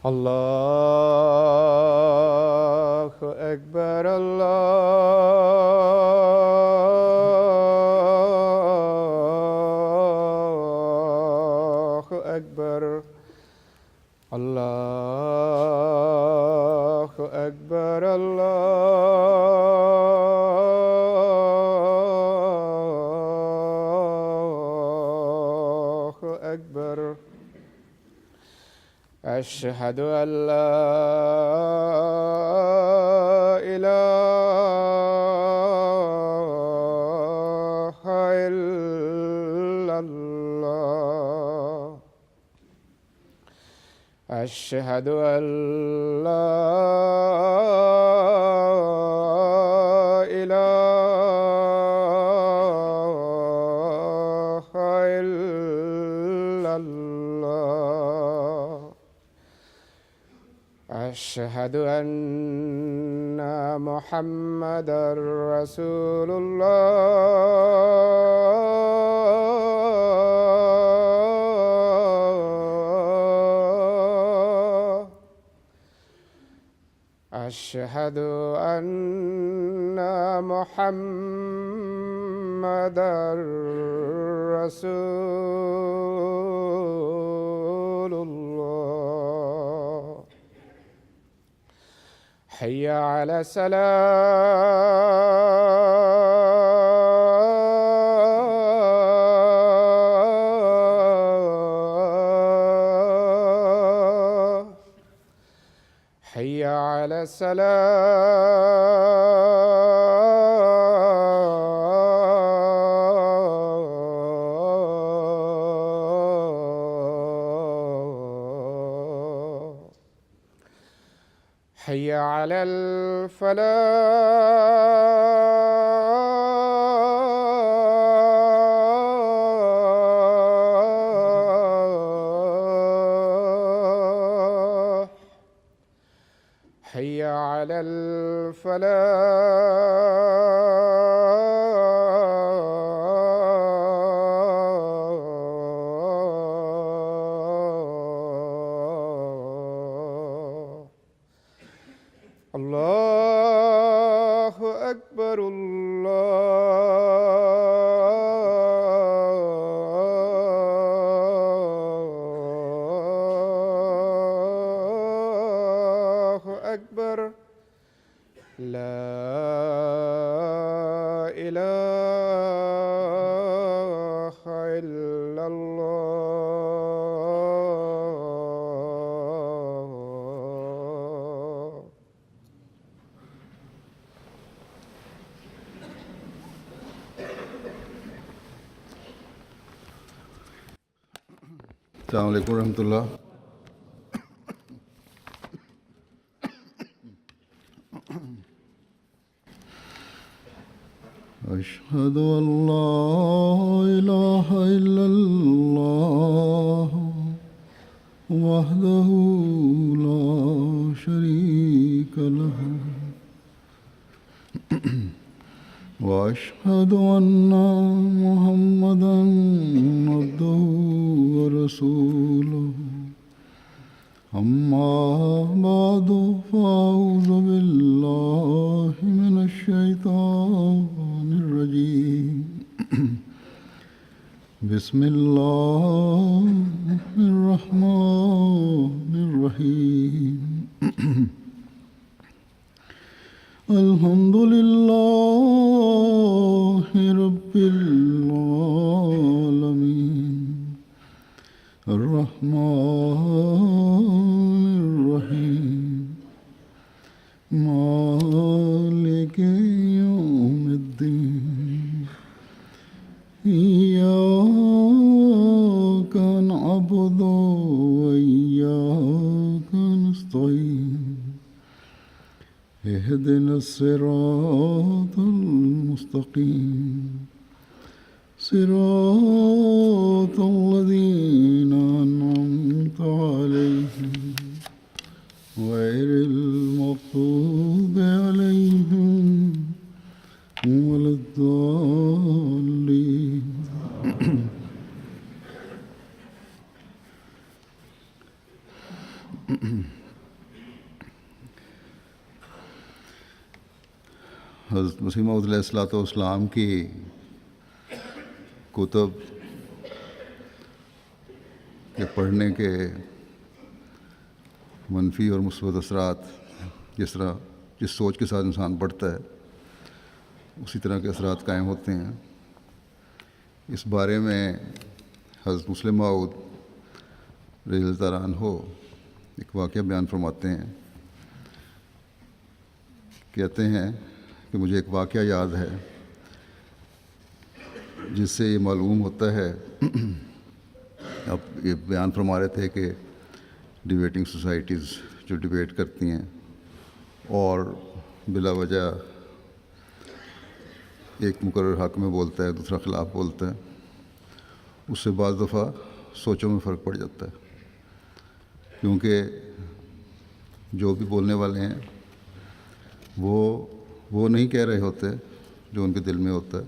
الله أكبر الله أكبر الله أكبر الله أكبر. أشهد أن لا إله إلا الله. أشهد أن لا إله إلا الله. أشهد أن محمدًا رسول الله. أشهد أن محمدًا رسول الله. حي على الصلاة. حي على الصلاة. حي على الفلاح. حي على الفلاح. الله أكبر الله أكبر. لا إله إلا الله. السلام عليكم ورحمة الله. أشهد أن لا إله إلا الله وحده لا شريك له وأشهد أن محمدًا عبده ورسوله. أما بعد فأعوذ بالله من الشيطان الرجيم. بسم الله الرحمن الرحيم. الحمد لله رب العالمين الرحمن الرحيم مالك يوم الدين. إياك نعبد وإياك نستعين. اهدنا الصراط المستقيم صراط الذين أنعمت عليهم غير المغضوب عليهم ولا الضالين. حضرت مسیح موعود علیہ الصلوۃ والسلام کی کتب کے پڑھنے کے منفی اور مثبت اثرات جس سوچ کے ساتھ انسان پڑھتا ہے اسی طرح کے اثرات قائم ہوتے ہیں. اس بارے میں حضرت مسلم موعود رضی اللہ تعالیٰ عنہ ایک واقعہ بیان فرماتے ہیں. کہتے ہیں کہ مجھے ایک واقعہ یاد ہے جس سے یہ معلوم ہوتا ہے. اب یہ بیان فرما رہے تھے کہ ڈیبیٹنگ سوسائٹیز جو ڈیبیٹ کرتی ہیں اور بلا وجہ ایک مقرر حق میں بولتا ہے دوسرا خلاف بولتا ہے، اس سے بعض دفعہ سوچوں میں فرق پڑ جاتا ہے، کیونکہ جو بھی بولنے والے ہیں وہ نہیں کہہ رہے ہوتے جو ان کے دل میں ہوتا ہے،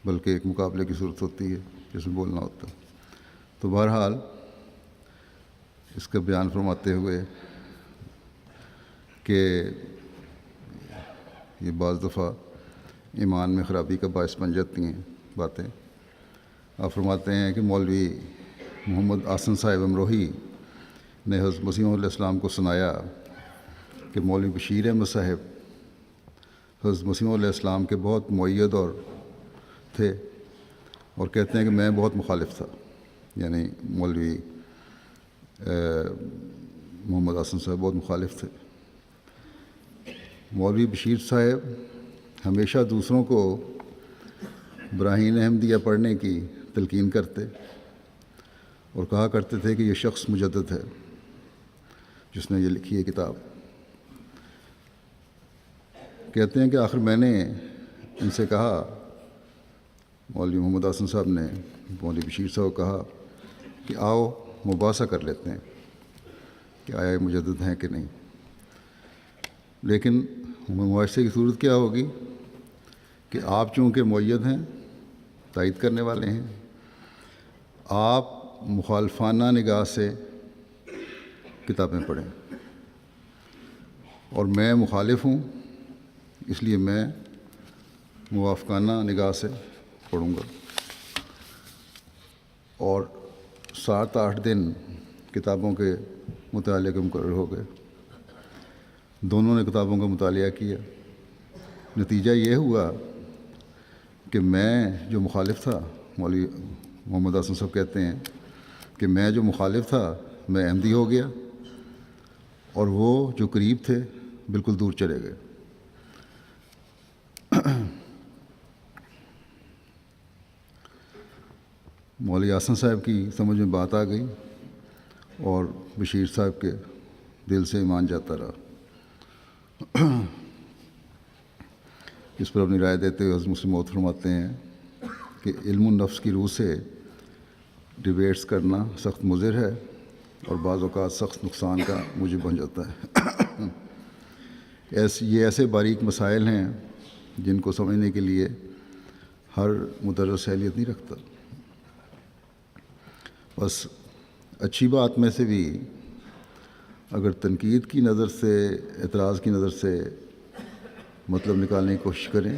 بلکہ ایک مقابلے کی صورت ہوتی ہے جس میں بولنا ہوتا ہے. تو بہرحال اس کا بیان فرماتے ہوئے کہ یہ بعض دفعہ ایمان میں خرابی کا باعث بن جاتی ہیں باتیں. آپ فرماتے ہیں کہ مولوی محمد آسن صاحب امروہی نے حضرت مسیح علیہ السلام کو سنایا کہ مولوی بشیر احمد صاحب حضرت مسیح علیہ السلام کے بہت مؤید اور تھے، اور کہتے ہیں کہ میں بہت مخالف تھا. یعنی مولوی محمد آسن صاحب بہت مخالف تھے. مولوی بشیر صاحب ہمیشہ دوسروں کو براہین احمدیہ پڑھنے کی تلقین کرتے اور کہا کرتے تھے کہ یہ شخص مجدد ہے جس نے یہ لکھی ہے کتاب. کہتے ہیں کہ آخر میں نے ان سے کہا، مولوی محمد حسن صاحب نے مولوی بشیر صاحب کو کہا کہ آؤ مباحثہ کر لیتے ہیں کہ آیا مجدد ہیں کہ نہیں. لیکن مباحثے کی صورت کیا ہوگی کہ آپ چونکہ مؤید ہیں، تائید کرنے والے ہیں، آپ مخالفانہ نگاہ سے کتابیں پڑھیں، اور میں مخالف ہوں اس لیے میں موافقانہ نگاہ سے پڑھوں گا. اور 7-8 دن کتابوں کے مطالعے کے مقرر ہو گئے. دونوں نے کتابوں کا مطالعہ کیا. نتیجہ یہ ہوا کہ میں جو مخالف تھا، مولوی محمد حسن صاحب کہتے ہیں کہ میں جو مخالف تھا میں احمدی ہو گیا، اور وہ جو قریب تھے بالکل دور چلے گئے. مولوی حسن صاحب کی سمجھ میں بات آ گئی اور بشیر صاحب کے دل سے ایمان جاتا رہا. اس پر اپنی رائے دیتے ہوئے حضرت مسلم موعود فرماتے ہیں کہ علم النفس کی روح سے ڈیبیٹس کرنا سخت مضر ہے اور بعض اوقات سخت نقصان کا موجب بن جاتا ہے. یہ ایسے باریک مسائل ہیں جن کو سمجھنے کے لیے ہر مدرس اہلیت نہیں رکھتا. بس اچھی بات میں سے بھی اگر تنقید کی نظر سے، اعتراض کی نظر سے مطلب نکالنے کی کوشش کریں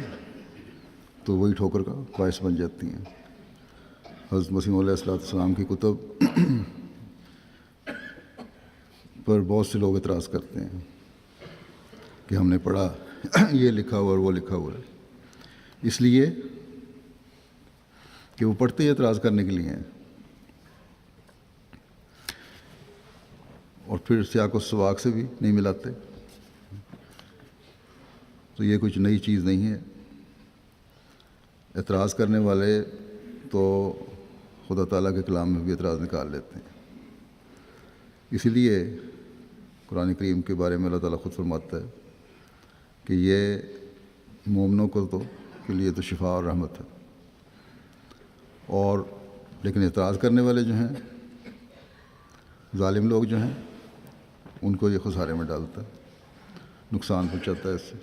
تو وہی ٹھوکر کا باعث بن جاتی ہیں. حضرت مسیح علیہ السلام کی کتب پر بہت سے لوگ اعتراض کرتے ہیں کہ ہم نے پڑھا یہ لکھا ہوا اور وہ لکھا ہوا ہے، اس لیے کہ وہ پڑھتے ہی اعتراض کرنے کے لیے ہیں، اور پھر سیاق و سباق سے بھی نہیں ملاتے. تو یہ کچھ نئی چیز نہیں ہے. اعتراض کرنے والے تو خدا تعالیٰ کے کلام میں بھی اعتراض نکال لیتے ہیں. اسی لیے قرآن کریم کے بارے میں اللہ تعالیٰ خود فرماتا ہے کہ یہ مومنوں کو کے لیے تو شفا اور رحمت ہے، اور لیکن اعتراض کرنے والے جو ہیں، ظالم لوگ جو ہیں، ان کو یہ خسارے میں ڈالتا ہے، نقصان پہنچاتا ہے. اس سے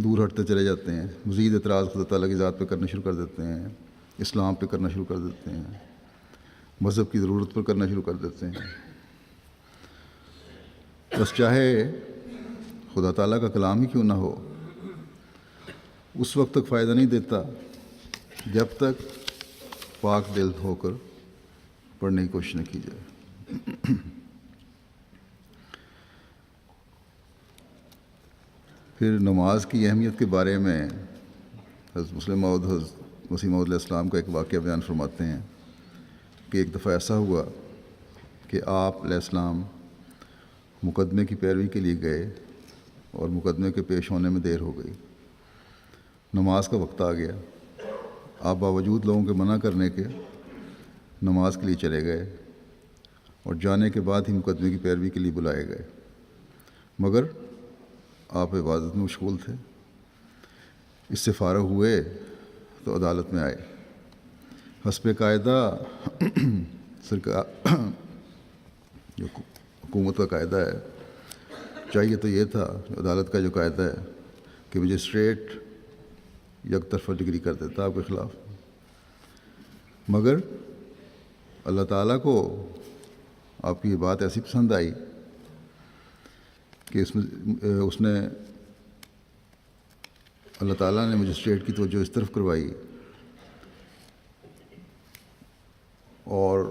دور ہٹتے چلے جاتے ہیں. مزید اعتراض خدا تعالیٰ کی ذات پہ کرنا شروع کر دیتے ہیں، اسلام پہ کرنا شروع کر دیتے ہیں، مذہب کی ضرورت پر کرنا شروع کر دیتے ہیں. بس چاہے خدا تعالیٰ کا کلام ہی کیوں نہ ہو، اس وقت تک فائدہ نہیں دیتا جب تک پاک دل ہو کر پڑھنے کی کوشش نہ کی جائے۔ پھر نماز کی اہمیت کے بارے میں حضرت مسلم موعود حضرت مسیح موعود علیہ السلام کا ایک واقعہ بیان فرماتے ہیں کہ ایک دفعہ ایسا ہوا کہ آپ علیہ السلام مقدمے کی پیروی کے لیے گئے اور مقدمے کے پیش ہونے میں دیر ہو گئی، نماز کا وقت آ گیا۔ آپ باوجود لوگوں کے منع کرنے کے نماز کے لیے چلے گئے اور جانے کے بعد ہی مقدمے کی پیروی کے لیے بلائے گئے، مگر آپ عبادت میں مشغول تھے۔ اس سے فارغ ہوئے تو عدالت میں آئے۔ حسب قاعدہ جو حکومت کا قاعدہ ہے، چاہیے تو یہ تھا، عدالت کا جو قاعدہ ہے کہ مجسٹریٹ یک طرفہ ڈگری کر دیتا آپ کے خلاف، مگر اللہ تعالیٰ کو آپ کی یہ بات ایسی پسند آئی کہ اس نے اللہ تعالیٰ نے مجسٹریٹ کی توجہ اس طرف کروائی اور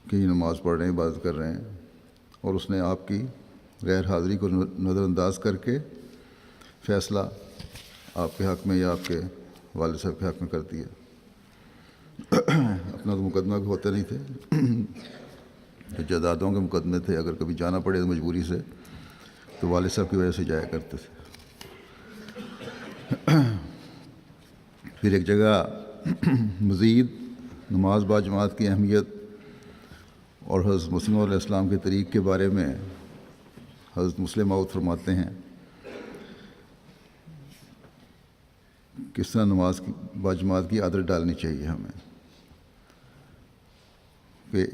کہ یہ نماز پڑھ رہے ہیں، عبادت کر رہے ہیں، اور اس نے آپ کی غیر حاضری کو نظر انداز کر کے فیصلہ آپ کے حق میں یا آپ کے والد صاحب کے حق میں کر دیا۔ اپنا تو مقدمہ بھی ہوتے نہیں تھے، جو جائیدادوں کے مقدمے تھے، اگر کبھی جانا پڑے تو مجبوری سے، تو والد صاحب کی وجہ سے جایا کرتے تھے۔ پھر ایک جگہ مزید نماز با جماعت کی اہمیت اور حضرت مسیح موعود علیہ السلام کے طریق کے بارے میں حضرت مسلم موعود فرماتے ہیں کس طرح نماز کی با جماعت کی عادت ڈالنی چاہیے ہمیں، کہ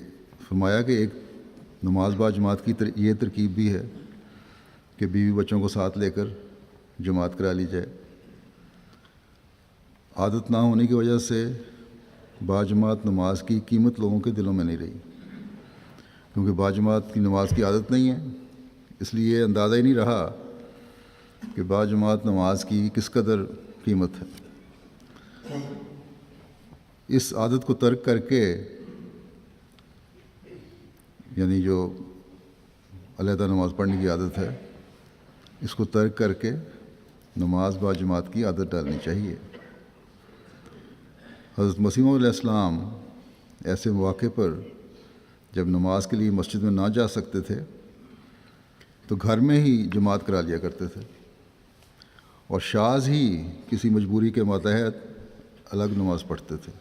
فرمایا کہ ایک نماز با جماعت کی یہ ترکیب بھی ہے کہ بیوی بچوں کو ساتھ لے کر جماعت کرا لی جائے۔ عادت نہ ہونے کی وجہ سے با جماعت نماز کی قیمت لوگوں کے دلوں میں نہیں رہی، کیونکہ با جماعت کی نماز کی عادت نہیں ہے، اس لیے اندازہ ہی نہیں رہا کہ با جماعت نماز کی کس قدر قیمت ہے۔ اس عادت کو ترک کر کے، یعنی جو علیحدہ نماز پڑھنے کی عادت ہے، اس کو ترک کر کے نماز با جماعت کی عادت ڈالنی چاہیے۔ حضرت مسیح موعود علیہ السلام ایسے مواقع پر جب نماز کے لیے مسجد میں نہ جا سکتے تھے تو گھر میں ہی جماعت کرا لیا کرتے تھے، اور شاذ ہی کسی مجبوری کے ماتحت الگ نماز پڑھتے تھے۔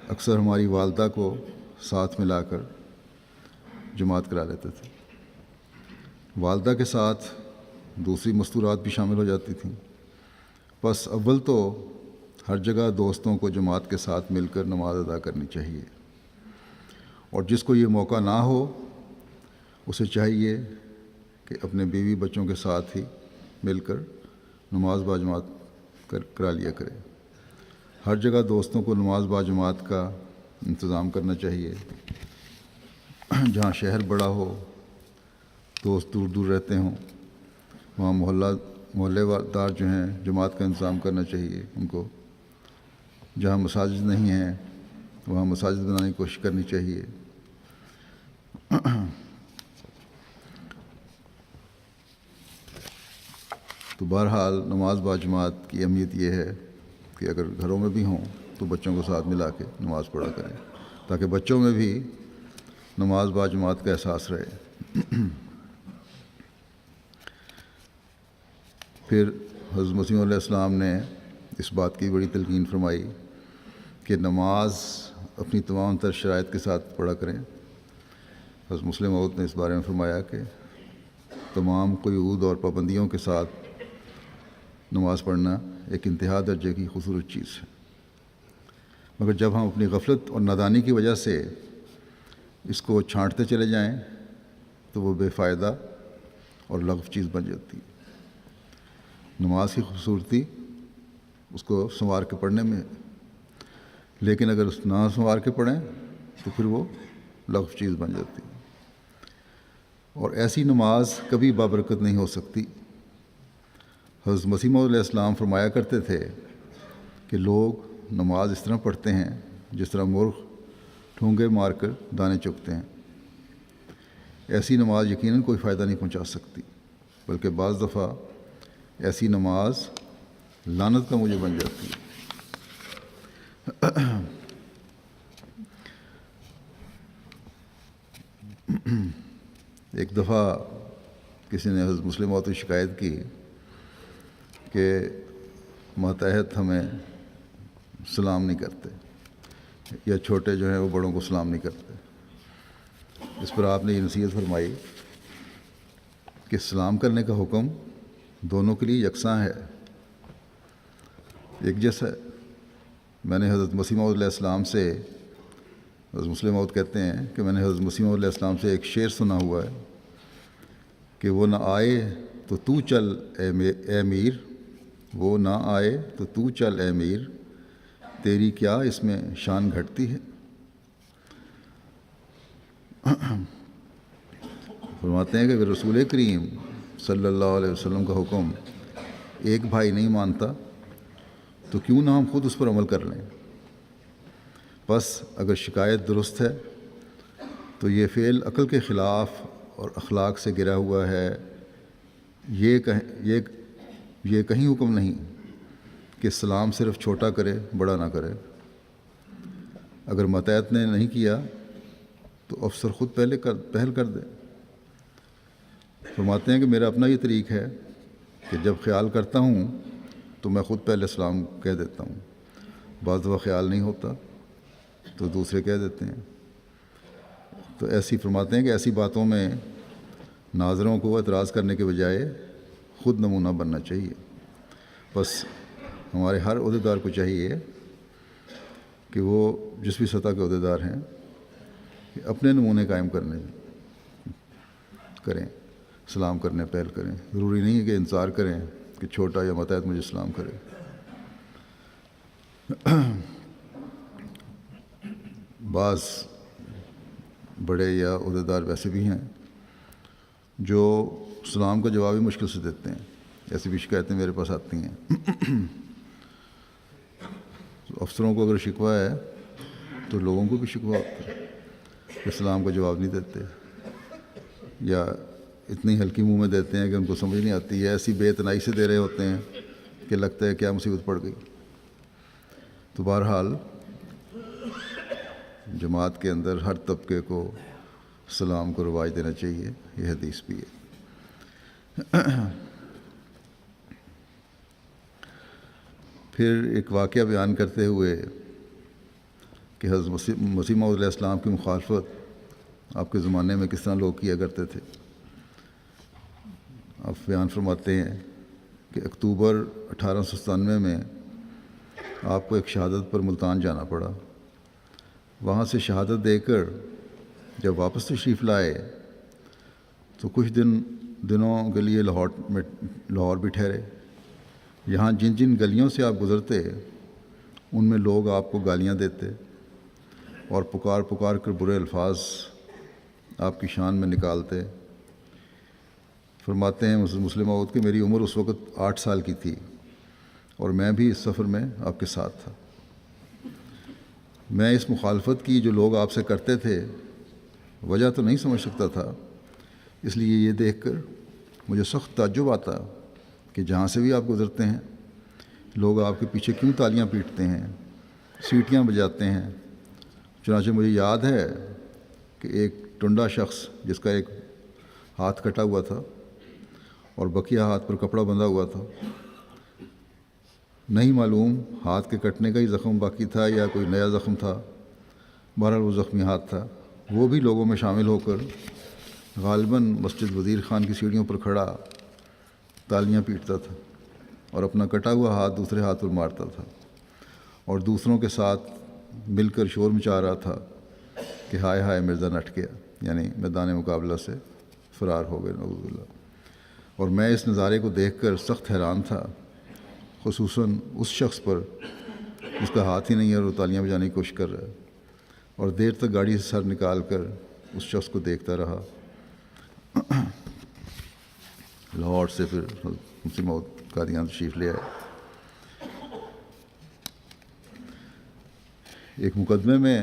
اکثر ہماری والدہ کو ساتھ ملا کر جماعت کرا لیتے تھے، والدہ کے ساتھ دوسری مستورات بھی شامل ہو جاتی تھیں۔ بس اول تو ہر جگہ دوستوں کو جماعت کے ساتھ مل کر نماز ادا کرنی چاہیے، اور جس کو یہ موقع نہ ہو اسے چاہیے کہ اپنے بیوی بچوں کے ساتھ ہی مل کر نماز با جماعت کرا لیا کرے۔ ہر جگہ دوستوں کو نماز با جماعت کا انتظام کرنا چاہیے۔ جہاں شہر بڑا ہو، دوست دور دور رہتے ہوں، وہاں محلے دار جو ہیں جماعت کا انتظام کرنا چاہیے ان کو۔ جہاں مساجد نہیں ہیں وہاں مساجد بنانے کی کوشش کرنی چاہیے۔ تو بہرحال نماز با جماعت کی اہمیت یہ ہے کہ اگر گھروں میں بھی ہوں تو بچوں کو ساتھ ملا کے نماز پڑھا کریں، تاکہ بچوں میں بھی نماز با جماعت کا احساس رہے۔ پھر حضرت مسیح علیہ السلام نے اس بات کی بڑی تلقین فرمائی کہ نماز اپنی تمام تر شرائط کے ساتھ پڑھا کریں۔ حضرت مسلم موعود نے اس بارے میں فرمایا کہ تمام قیود اور پابندیوں کے ساتھ نماز پڑھنا ایک انتہا درجے کی خوبصورت چیز ہے، مگر جب ہم اپنی غفلت اور نادانی کی وجہ سے اس کو چھانٹتے چلے جائیں تو وہ بے فائدہ اور لغو چیز بن جاتی ہے۔ نماز کی خوبصورتی اس کو سنوار کے پڑھنے میں، لیکن اگر اس نہ سنوار کے پڑھیں تو پھر وہ لغو چیز بن جاتی ہے۔ اور ایسی نماز کبھی بابرکت نہیں ہو سکتی۔ حضرت مسیح موعود علیہ السلام فرمایا کرتے تھے کہ لوگ نماز اس طرح پڑھتے ہیں جس طرح مرغ ٹھونگے مار کر دانے چگتے ہیں۔ ایسی نماز یقیناً کوئی فائدہ نہیں پہنچا سکتی، بلکہ بعض دفعہ ایسی نماز لعنت کا موجب بن جاتی ہے۔ ایک دفعہ کسی نے حضرت مسلم موعود کی شکایت کی کہ ماتحت ہمیں سلام نہیں کرتے، یا چھوٹے جو ہیں وہ بڑوں کو سلام نہیں کرتے۔ اس پر آپ نے یہ نصیحت فرمائی کہ سلام کرنے کا حکم دونوں کے لیے یکساں ہے، ایک جیسا ہے۔ میں نے حضرت مسیح موعود علیہ السلام سے، حضرت مسلم موعود کہتے ہیں کہ میں نے حضرت مسیح موعود علیہ السلام سے ایک شعر سنا ہوا ہے کہ وہ نہ آئے تو تو چل اے میر، وہ نہ آئے تو تو چل اے میر، تیری کیا اس میں شان گھٹتی ہے۔ فرماتے ہیں کہ اگر رسول کریم صلی اللہ علیہ وسلم کا حکم ایک بھائی نہیں مانتا تو کیوں نہ ہم خود اس پر عمل کر لیں۔ بس اگر شکایت درست ہے تو یہ فعل عقل کے خلاف اور اخلاق سے گرا ہوا ہے، یہ کہیں حکم نہیں کہ سلام صرف چھوٹا کرے بڑا نہ کرے۔ اگر ماتحت نے نہیں کیا تو افسر خود پہل کر دے۔ فرماتے ہیں کہ میرا اپنا یہ طریق ہے کہ جب خیال کرتا ہوں تو میں خود پہلے سلام کہہ دیتا ہوں، بعض دفعہ خیال نہیں ہوتا تو دوسرے کہہ دیتے ہیں۔ تو ایسی فرماتے ہیں کہ ایسی باتوں میں ناظروں کو اعتراض کرنے کے بجائے خود نمونہ بننا چاہیے۔ بس ہمارے ہر عہدیدار کو چاہیے کہ وہ جس بھی سطح کے عہدیدار ہیں کہ اپنے نمونے قائم کریں، سلام کرنے پہل کریں۔ ضروری نہیں ہے کہ انتظار کریں کہ چھوٹا یا ماتحت مجھے سلام کرے۔ بعض بڑے یا عہدیدار ویسے بھی ہیں جو سلام کا جواب ہی مشکل سے دیتے ہیں، ایسی بھی شکایتیں میرے پاس آتی ہیں۔ افسروں کو اگر شکوہ ہے تو لوگوں کو بھی شکوہ ہوتا ہے کہ سلام کا جواب نہیں دیتے، یا اتنی ہلکی منہ میں دیتے ہیں کہ ان کو سمجھ نہیں آتی ہے، ایسی بے اتنائی سے دے رہے ہوتے ہیں کہ لگتا ہے کیا مصیبت پڑ گئی۔ تو بہرحال جماعت کے اندر ہر طبقے کو سلام کو رواج دینا چاہیے، یہ حدیث بھی ہے۔ پھر ایک واقعہ بیان کرتے ہوئے کہ حضرت مسیح موعود علیہ السلام کی مخالفت آپ کے زمانے میں کس طرح لوگ کیا کرتے تھے، آپ بیان فرماتے ہیں کہ اکتوبر 1897 میں آپ کو ایک شہادت پر ملتان جانا پڑا۔ وہاں سے شہادت دے کر جب واپس تشریف لائے تو کچھ دنوں کے لیے لاہور بھی ٹھہرے۔ یہاں جن جن گلیوں سے آپ گزرتے ان میں لوگ آپ کو گالیاں دیتے اور پکار کر برے الفاظ آپ کی شان میں نکالتے۔ فرماتے ہیں مسلم موعود کہ میری عمر اس وقت 8 سال کی تھی اور میں بھی اس سفر میں آپ کے ساتھ تھا۔ میں اس مخالفت کی جو لوگ آپ سے کرتے تھے وجہ تو نہیں سمجھ سکتا تھا، اس لیے یہ دیکھ کر مجھے سخت تعجب آتا کہ جہاں سے بھی آپ گزرتے ہیں لوگ آپ کے پیچھے کیوں تالیاں پیٹتے ہیں، سیٹیاں بجاتے ہیں۔ چنانچہ مجھے یاد ہے کہ ایک ٹنڈا شخص جس کا ایک ہاتھ کٹا ہوا تھا اور بقیہ ہاتھ پر کپڑا بندھا ہوا تھا، نہیں معلوم ہاتھ کے کٹنے کا ہی زخم باقی تھا یا کوئی نیا زخم تھا، بہرحال وہ زخمی ہاتھ تھا، وہ بھی لوگوں میں شامل ہو کر غالباً مسجد وزیر خان کی سیڑھیوں پر کھڑا تالیاں پیٹتا تھا اور اپنا کٹا ہوا ہاتھ دوسرے ہاتھ پر مارتا تھا اور دوسروں کے ساتھ مل کر شور مچا رہا تھا کہ ہائے ہائے مرزا نٹ گیا، یعنی میدان مقابلہ سے فرار ہو گئے نعوذ باللہ۔ اور میں اس نظارے کو دیکھ کر سخت حیران تھا، خصوصاً اس شخص پر جس کا ہاتھ ہی نہیں ہے اور وہ تالیاں بجانے کی کوشش کر رہا ہے، اور دیر تک گاڑی سے سر نکال کر اس شخص کو دیکھتا رہا۔ لاہور سے پھر مسلم موعود قادیان تشریف لے آئے۔ ایک مقدمے میں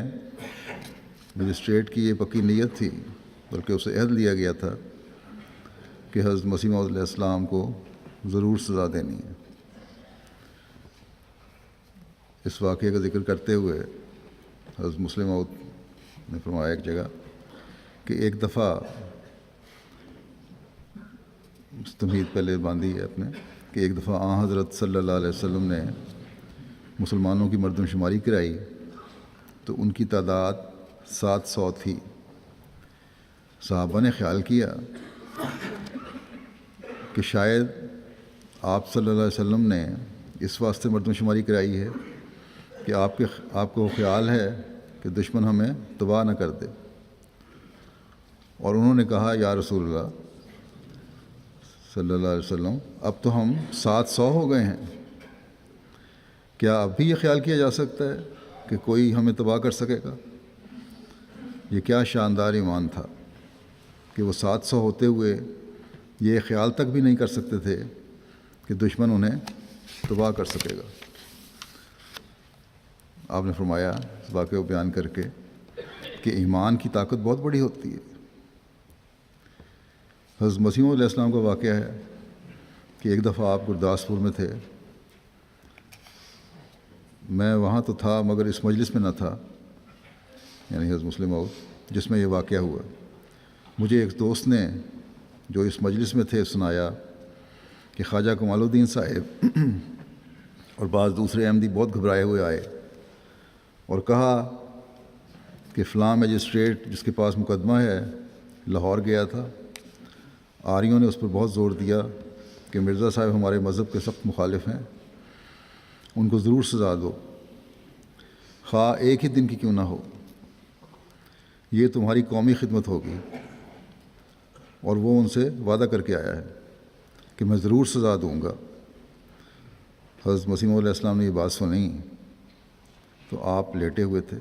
مجسٹریٹ کی یہ پکی نیت تھی، بلکہ اسے عہد لیا گیا تھا کہ حضرت مسیح موعود علیہ السلام کو ضرور سزا دینی ہے۔ اس واقعے کا ذکر کرتے ہوئے حضرت مسلم موعود نے فرمایا ایک جگہ کہ ایک دفعہ تمہید پہلے باندھی ہے اپنے کہ ایک دفعہ آن حضرت صلی اللہ علیہ وسلم نے مسلمانوں کی مردم شماری کرائی تو ان کی تعداد 700 تھی۔ صحابہ نے خیال کیا کہ شاید آپ صلی اللہ علیہ وسلم نے اس واسطے مردم شماری کرائی ہے کہ آپ کو خیال ہے کہ دشمن ہمیں تباہ نہ کر دے، اور انہوں نے کہا یا رسول اللہ صلی اللہ علیہ وسلم اب تو ہم 700 ہو گئے ہیں، کیا اب بھی یہ خیال کیا جا سکتا ہے کہ کوئی ہمیں تباہ کر سکے گا؟ یہ کیا شاندار ایمان تھا کہ وہ 700 ہوتے ہوئے یہ خیال تک بھی نہیں کر سکتے تھے کہ دشمن انہیں تباہ کر سکے گا۔ آپ نے فرمایا اس واقعے کو بیان کر کے کہ ایمان کی طاقت بہت بڑی ہوتی ہے۔ حضرت مسیح علیہ السلام کا واقعہ ہے کہ ایک دفعہ آپ گرداسپور میں تھے، میں وہاں تو تھا مگر اس مجلس میں نہ تھا، یعنی حضرت مسلم موعود جس میں یہ واقعہ ہوا۔ مجھے ایک دوست نے جو اس مجلس میں تھے سنایا کہ خواجہ کمال الدین صاحب اور بعض دوسرے احمدی بہت گھبرائے ہوئے آئے اور کہا کہ فلاں مجسٹریٹ جس کے پاس مقدمہ ہے لاہور گیا تھا، آریوں نے اس پر بہت زور دیا کہ مرزا صاحب ہمارے مذہب کے سخت مخالف ہیں، ان کو ضرور سزا دو، خواہ ایک ہی دن کی کیوں نہ ہو، یہ تمہاری قومی خدمت ہوگی۔ اور وہ ان سے وعدہ کر کے آیا ہے کہ میں ضرور سزا دوں گا۔ حضرت مسیح علیہ السلام نے یہ بات سنی تو آپ لیٹے ہوئے تھے،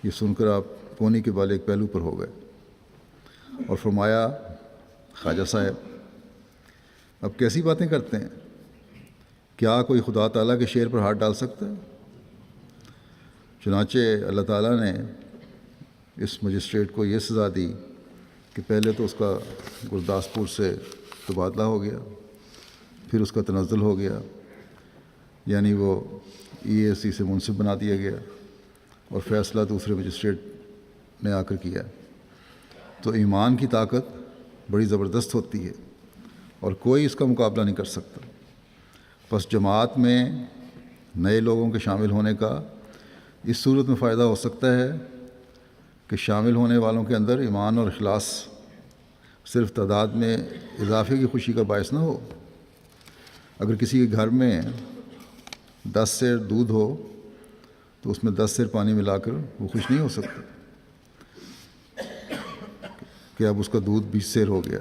یہ سن کر آپ کونی کے بال ایک پہلو پر ہو گئے اور فرمایا خواجہ صاحب اب کیسی باتیں کرتے ہیں، کیا کوئی خدا تعالیٰ کے شعر پر ہاتھ ڈال سکتا ہے؟ چنانچہ اللہ تعالیٰ نے اس مجسٹریٹ کو یہ سزا دی کہ پہلے تو اس کا گرداسپور سے تبادلہ ہو گیا، پھر اس کا تنزل ہو گیا، یعنی وہ EAC سے منصب بنا دیا گیا، اور فیصلہ دوسرے مجسٹریٹ نے آ کر کیا۔ تو ایمان کی طاقت بڑی زبردست ہوتی ہے اور کوئی اس کا مقابلہ نہیں کر سکتا۔ بس جماعت میں نئے لوگوں کے شامل ہونے کا اس صورت میں فائدہ ہو سکتا ہے کہ شامل ہونے والوں کے اندر ایمان اور اخلاص صرف تعداد میں اضافے کی خوشی کا باعث نہ ہو۔ اگر کسی کے گھر میں 10 سیر دودھ ہو تو اس میں 10 سیر پانی ملا کر وہ خوش نہیں ہو سکتا کہ اب اس کا دودھ 20 سیر ہو گیا۔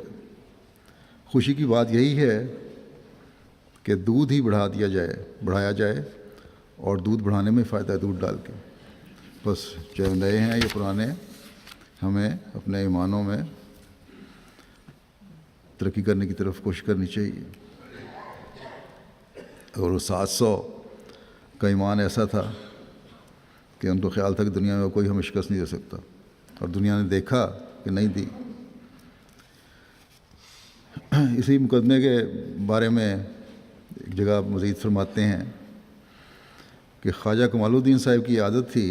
خوشی کی بات یہی ہے کہ دودھ ہی بڑھایا جائے، اور دودھ بڑھانے میں فائدہ ہے دودھ ڈال کے۔ بس چاہے نئے ہیں یا پرانے، ہمیں اپنے ایمانوں میں ترقی کرنے کی طرف کوشش کرنی چاہیے۔ اور وہ 700 کا ایمان ایسا تھا کہ ان کو خیال تھا کہ دنیا میں کوئی ہمیں شکست نہیں دے سکتا، اور دنیا نے دیکھا کہ نہیں دی۔ اسی مقدمے کے بارے میں ایک جگہ مزید فرماتے ہیں کہ خواجہ کمال الدین صاحب کی عادت تھی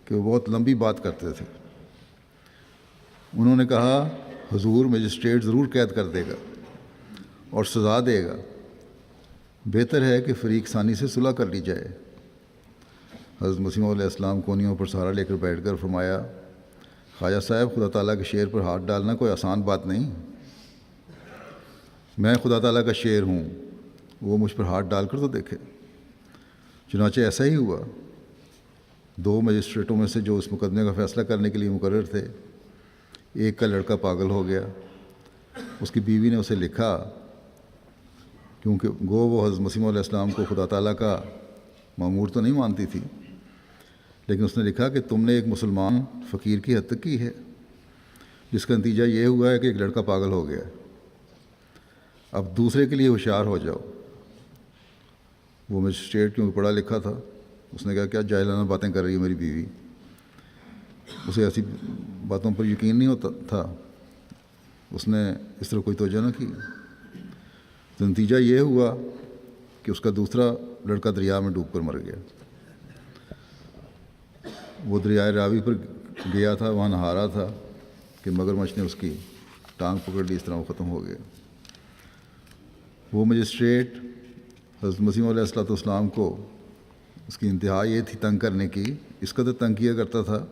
کہ وہ بہت لمبی بات کرتے تھے۔ انہوں نے کہا حضور مجسٹریٹ ضرور قید کر دے گا اور سزا دے گا، بہتر ہے کہ فریق ثانی سے صلح کر لی جائے۔ حضرت مسیح علیہ السلام کونیوں پر سہارا لے کر بیٹھ کر فرمایا خواجہ صاحب خدا تعالیٰ کے شعر پر ہاتھ ڈالنا کوئی آسان بات نہیں، میں خدا تعالیٰ کا شعر ہوں، وہ مجھ پر ہاتھ ڈال کر تو دیکھے۔ چنانچہ ایسا ہی ہوا۔ 2 مجسٹریٹوں میں سے جو اس مقدمے کا فیصلہ کرنے کے لیے مقرر تھے، ایک کا لڑکا پاگل ہو گیا۔ اس کی بیوی نے اسے لکھا، کیونکہ وہ حضرت مسیح علیہ السلام کو خدا تعالیٰ کا مأمور تو نہیں مانتی تھی، لیکن اس نے لکھا کہ تم نے ایک مسلمان فقیر کی حد تک کی ہے، جس کا نتیجہ یہ ہوا ہے کہ ایک لڑکا پاگل ہو گیا. اب دوسرے کے لیے ہوشیار ہو جاؤ. وہ مجسٹریٹ کیونکہ پڑھا لکھا تھا, اس نے کہا کیا جاہلانہ باتیں کر رہی ہے میری بیوی. اسے ایسی باتوں پر یقین نہیں ہوتا تھا, اس نے اس طرح کوئی توجہ نہ کی. تو نتیجہ یہ ہوا کہ اس کا دوسرا لڑکا دریا میں ڈوب کر مر گیا. وہ دریائے راوی پر گیا تھا, وہاں نہا رہا تھا کہ مگرمچھ نے اس کی ٹانگ پکڑ لی, اس طرح وہ ختم ہو گیا. وہ مجسٹریٹ حضرت مسیح علیہ الصلوۃ والسلام کو اس کی انتہا یہ تھی تنگ کرنے کی, اس قدر تنگ کیا کرتا تھا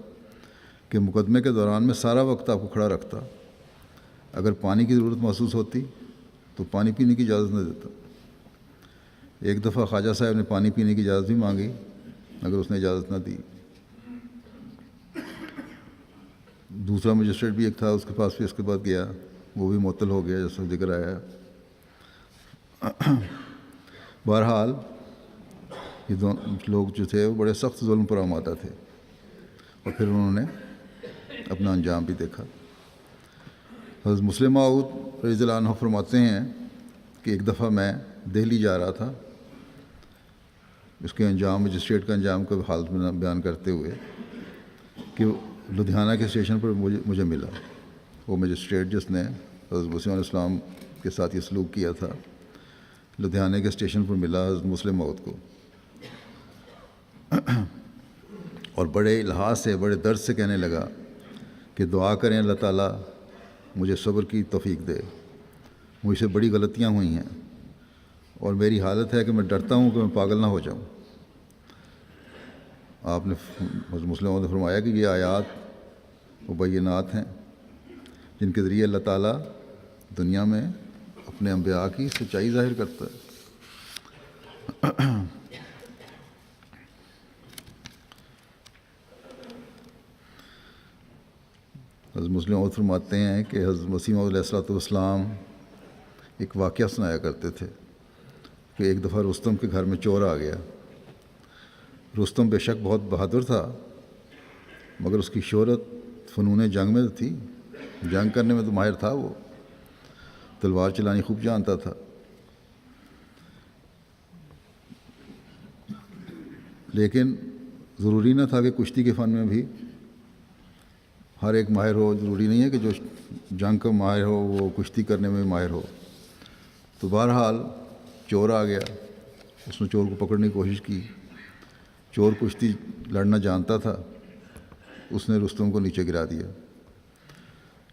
کہ مقدمے کے دوران میں سارا وقت آپ کو کھڑا رکھتا. اگر پانی کی ضرورت محسوس ہوتی تو پانی پینے کی اجازت نہ دیتا. ایک دفعہ خواجہ صاحب نے پانی پینے کی اجازت بھی مانگی مگر اس نے اجازت نہ دی. دوسرا مجسٹریٹ بھی ایک تھا, اس کے پاس بھی اس کے بعد گیا, وہ بھی معطل ہو گیا جیسا ذکر آیا. بہرحال یہ دونوں لوگ جو تھے وہ بڑے سخت ظلم پر آمادہ تھے, اور پھر انہوں نے اپنا انجام بھی دیکھا. حضرت مسلم موعود رضی اللہ عنہ فرماتے ہیں کہ ایک دفعہ میں دہلی جا رہا تھا, اس کے انجام مجسٹریٹ کا انجام کا حالت بیان کرتے ہوئے کہ لدھیانہ کے اسٹیشن پر مجھے ملا. وہ مجسٹریٹ جس نے حضرت مسیح علیہ السلام کے ساتھ یہ سلوک کیا تھا, لدھیانہ کے اسٹیشن پر ملا حضرت مسلم موعود کو, اور بڑے الحاظ سے بڑے درد سے کہنے لگا کہ دعا کریں اللہ تعالیٰ مجھے صبر کی توفیق دے, مجھ سے بڑی غلطیاں ہوئی ہیں اور میری حالت ہے کہ میں ڈرتا ہوں کہ میں پاگل نہ ہو جاؤں. آپ نے حضرت مسلم موعود نے فرمایا کہ یہ آیات مبینات ہیں جن کے ذریعے اللہ تعالیٰ دنیا میں اپنے انبیاء کی سچائی ظاہر کرتا ہے. حضرت مسلم موعود فرماتے ہیں کہ حضرت مسیح موعود علیہ الصلوۃ والسلام ایک واقعہ سنایا کرتے تھے کہ ایک دفعہ رستم کے گھر میں چور آ گیا. رستم بے شک بہت بہادر تھا مگر اس کی شہرت فنون جنگ میں تھی, جنگ کرنے میں تو ماہر تھا, وہ تلوار چلانی خوب جانتا تھا. لیکن ضروری نہ تھا کہ کشتی کے فن میں بھی ہر ایک ماہر ہو, ضروری نہیں ہے کہ جو جنگ کا ماہر ہو وہ کشتی کرنے میں ماہر ہو. تو بہرحال چور آ گیا, اس نے چور کو پکڑنے کی کوشش کی. چور کشتی لڑنا جانتا تھا, اس نے رستم کو نیچے گرا دیا.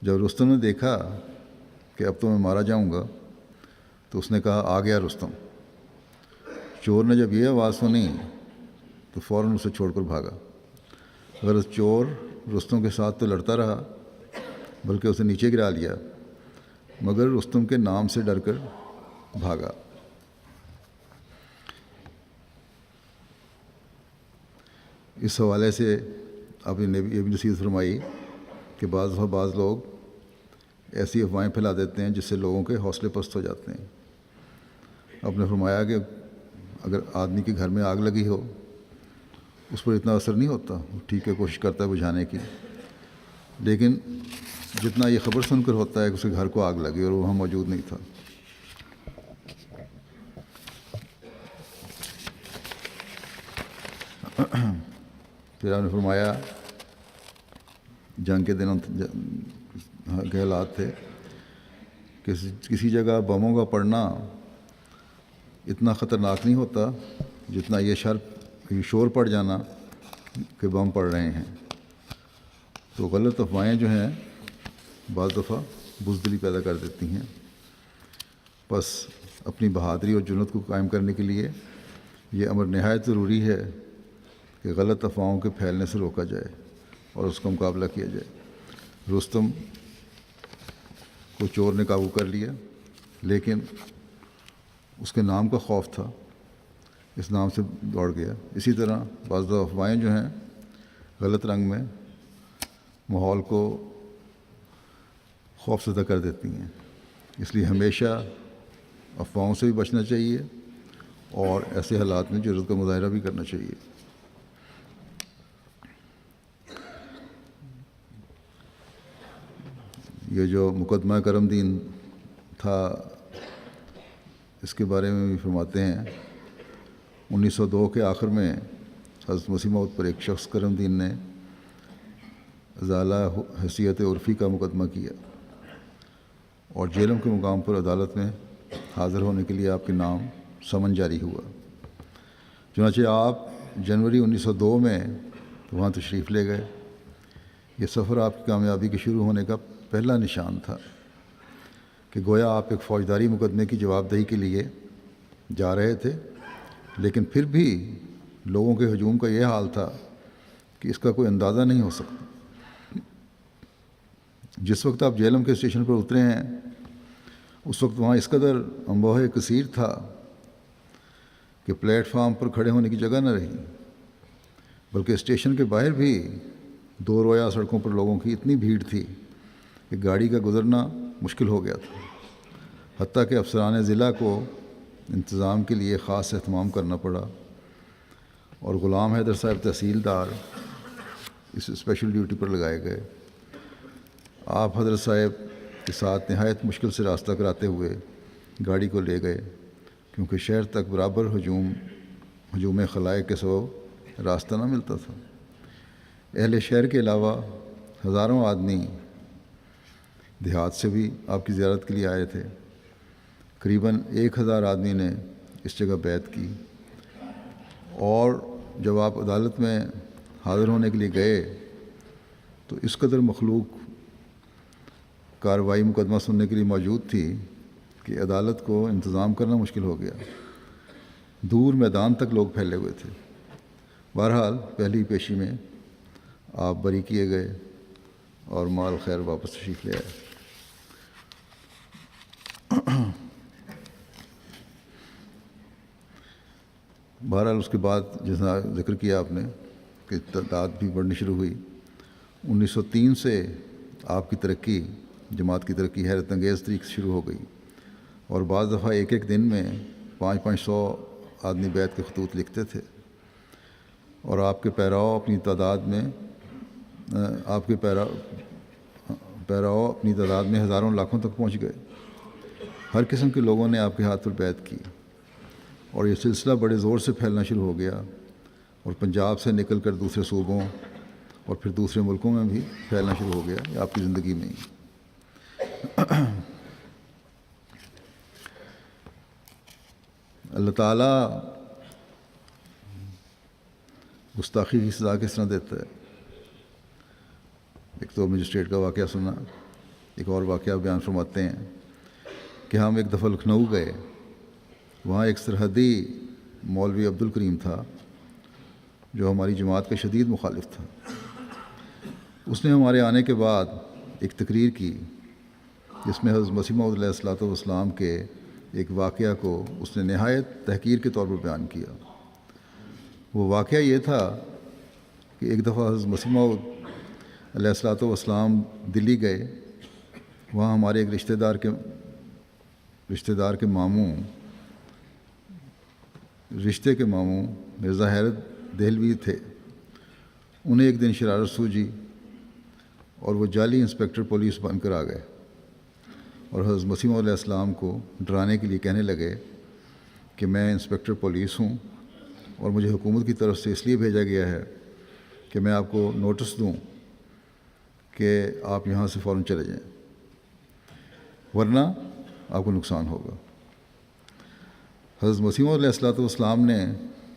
جب رستم نے دیکھا کہ اب تو میں مارا جاؤں گا تو اس نے کہا آ گیا رستم. چور نے جب یہ آواز سنی تو فوراً اسے چھوڑ کر بھاگا. اگر چور رستم کے ساتھ تو لڑتا رہا بلکہ اسے نیچے گرا لیا, مگر رستم کے نام سے ڈر کر بھاگا. اس حوالے سے آپ نے یہ بھی نصیحت فرمائی کہ بعض دفعہ بعض لوگ ایسی افواہیں پھیلا دیتے ہیں جس سے لوگوں کے حوصلے پست ہو جاتے ہیں. آپ نے فرمایا کہ اگر آدمی کے گھر میں آگ لگی ہو اس پر اتنا اثر نہیں ہوتا, ٹھیک ہے کوشش کرتا ہے بجھانے کی, لیکن جتنا یہ خبر سن کر ہوتا ہے کہ اس کے گھر کو آگ لگی اور وہ وہاں موجود نہیں تھا. پھر آپ نے فرمایا جنگ کے دنوں کے حالات تھے, کسی جگہ بموں کا پڑنا اتنا خطرناک نہیں ہوتا جتنا یہ شور پڑ جانا کہ بم پڑ رہے ہیں. تو غلط افواہیں جو ہیں بعض دفعہ بزدلی پیدا کر دیتی ہیں. بس اپنی بہادری اور جرأت کو قائم کرنے کے لیے یہ امر نہایت ضروری ہے کہ غلط افواہوں کے پھیلنے سے روکا جائے اور اس کا مقابلہ کیا جائے. رستم کو چور نے قابو کر لیا لیکن اس کے نام کا خوف تھا, اس نام سے دوڑ گیا. اسی طرح بعض افواہیں جو ہیں غلط رنگ میں ماحول کو خوف زدہ کر دیتی ہیں. اس لیے ہمیشہ افواہوں سے بھی بچنا چاہیے اور ایسے حالات میں جرأت کا مظاہرہ بھی کرنا چاہیے. یہ جو مقدمہ کرم دین تھا اس کے بارے میں بھی فرماتے ہیں 1902 کے آخر میں حضرت مسیح موعود پر ایک شخص کرم دین نے ازالہ حیثیت عرفی کا مقدمہ کیا اور جیلم کے مقام پر عدالت میں حاضر ہونے کے لیے آپ کے نام سمن جاری ہوا۔ چنانچہ آپ جنوری 1902 میں وہاں تشریف لے گئے۔ یہ سفر آپ کی کامیابی کے شروع ہونے کا پہلا نشان تھا کہ گویا آپ ایک فوجداری مقدمے کی جواب دہی کے لیے جا رہے تھے، لیکن پھر بھی لوگوں کے ہجوم کا یہ حال تھا کہ اس کا کوئی اندازہ نہیں ہو سکتا۔ جس وقت آپ جیلم کے اسٹیشن پر اترے ہیں اس وقت وہاں اس قدر انبوہ کثیر تھا کہ پلیٹ فارم پر کھڑے ہونے کی جگہ نہ رہی، بلکہ اسٹیشن کے باہر بھی دو رویا سڑکوں پر لوگوں کی اتنی بھیڑ تھی کہ گاڑی کا گزرنا مشکل ہو گیا تھا، حتیٰ کہ افسران ضلع کو انتظام کے لیے خاص اہتمام کرنا پڑا اور غلام حیدر صاحب تحصیلدار اس اسپیشل ڈیوٹی پر لگائے گئے۔ آپ حضرت صاحب کے ساتھ نہایت مشکل سے راستہ کراتے ہوئے گاڑی کو لے گئے، کیونکہ شہر تک برابر ہجوم خلائق کے سبب راستہ نہ ملتا تھا۔ اہل شہر کے علاوہ ہزاروں آدمی دیہات سے بھی آپ کی زیارت کے لیے آئے تھے۔ قریباً 1000 آدمی نے اس جگہ بیعت کی، اور جب آپ عدالت میں حاضر ہونے کے لیے گئے تو اس قدر مخلوق کارروائی مقدمہ سننے کے لیے موجود تھی کہ عدالت کو انتظام کرنا مشکل ہو گیا۔ دور میدان تک لوگ پھیلے ہوئے تھے۔ بہرحال پہلی پیشی میں آپ بری کیے گئے اور مال خیر واپس تشریف لے آئے۔ بہرحال اس کے بعد جیسا ذکر کیا آپ نے کہ تعداد بھی بڑھنی شروع ہوئی۔ 1903 سے آپ کی ترقی، جماعت کی ترقی حیرت انگیز طریقے سے شروع ہو گئی، اور بعض دفعہ ایک دن میں 500 آدمی بیعت کے خطوط لکھتے تھے، اور آپ کے پیراؤ اپنی تعداد میں ہزاروں لاکھوں تک پہنچ گئے۔ ہر قسم کے لوگوں نے آپ کے ہاتھ پر بیعت کی، اور یہ سلسلہ بڑے زور سے پھیلنا شروع ہو گیا، اور پنجاب سے نکل کر دوسرے صوبوں اور پھر دوسرے ملکوں میں بھی پھیلنا شروع ہو گیا۔ یہ آپ کی زندگی میں ہی اللہ تعالیٰ گستاخی کی سزا کس طرح دیتا ہے۔ ایک تو مجسٹریٹ کا واقعہ سنا، ایک اور واقعہ بیان فرماتے ہیں کہ ہم ایک دفعہ لکھنؤ گئے، وہاں ایک سرحدی مولوی عبدالکریم تھا جو ہماری جماعت کا شدید مخالف تھا۔ اس نے ہمارے آنے کے بعد ایک تقریر کی جس میں حضرت مسیح موعود علیہ الصلوۃ والسلام کے ایک واقعہ کو اس نے نہایت تحقیر کے طور پر بیان کیا۔ وہ واقعہ یہ تھا کہ ایک دفعہ حضرت مسیح موعود علیہ الصلوۃ والسلام دلی گئے، وہاں ہمارے ایک رشتہ دار کے ماموں، رشتے کے ماموں مرزا حیرت دہلوی تھے۔ انہیں ایک دن شرارت سوجی اور وہ جعلی انسپکٹر پولیس بن کر آ گئے، اور حضرت مسیح موعود علیہ السلام کو ڈرانے کے لیے کہنے لگے کہ میں انسپکٹر پولیس ہوں اور مجھے حکومت کی طرف سے اس لیے بھیجا گیا ہے کہ میں آپ کو نوٹس دوں کہ آپ یہاں سے فوراً چلے جائیں، ورنہ آپ کو نقصان ہوگا۔ حضرت مسیح موعود علیہ الصلوۃ والسلام نے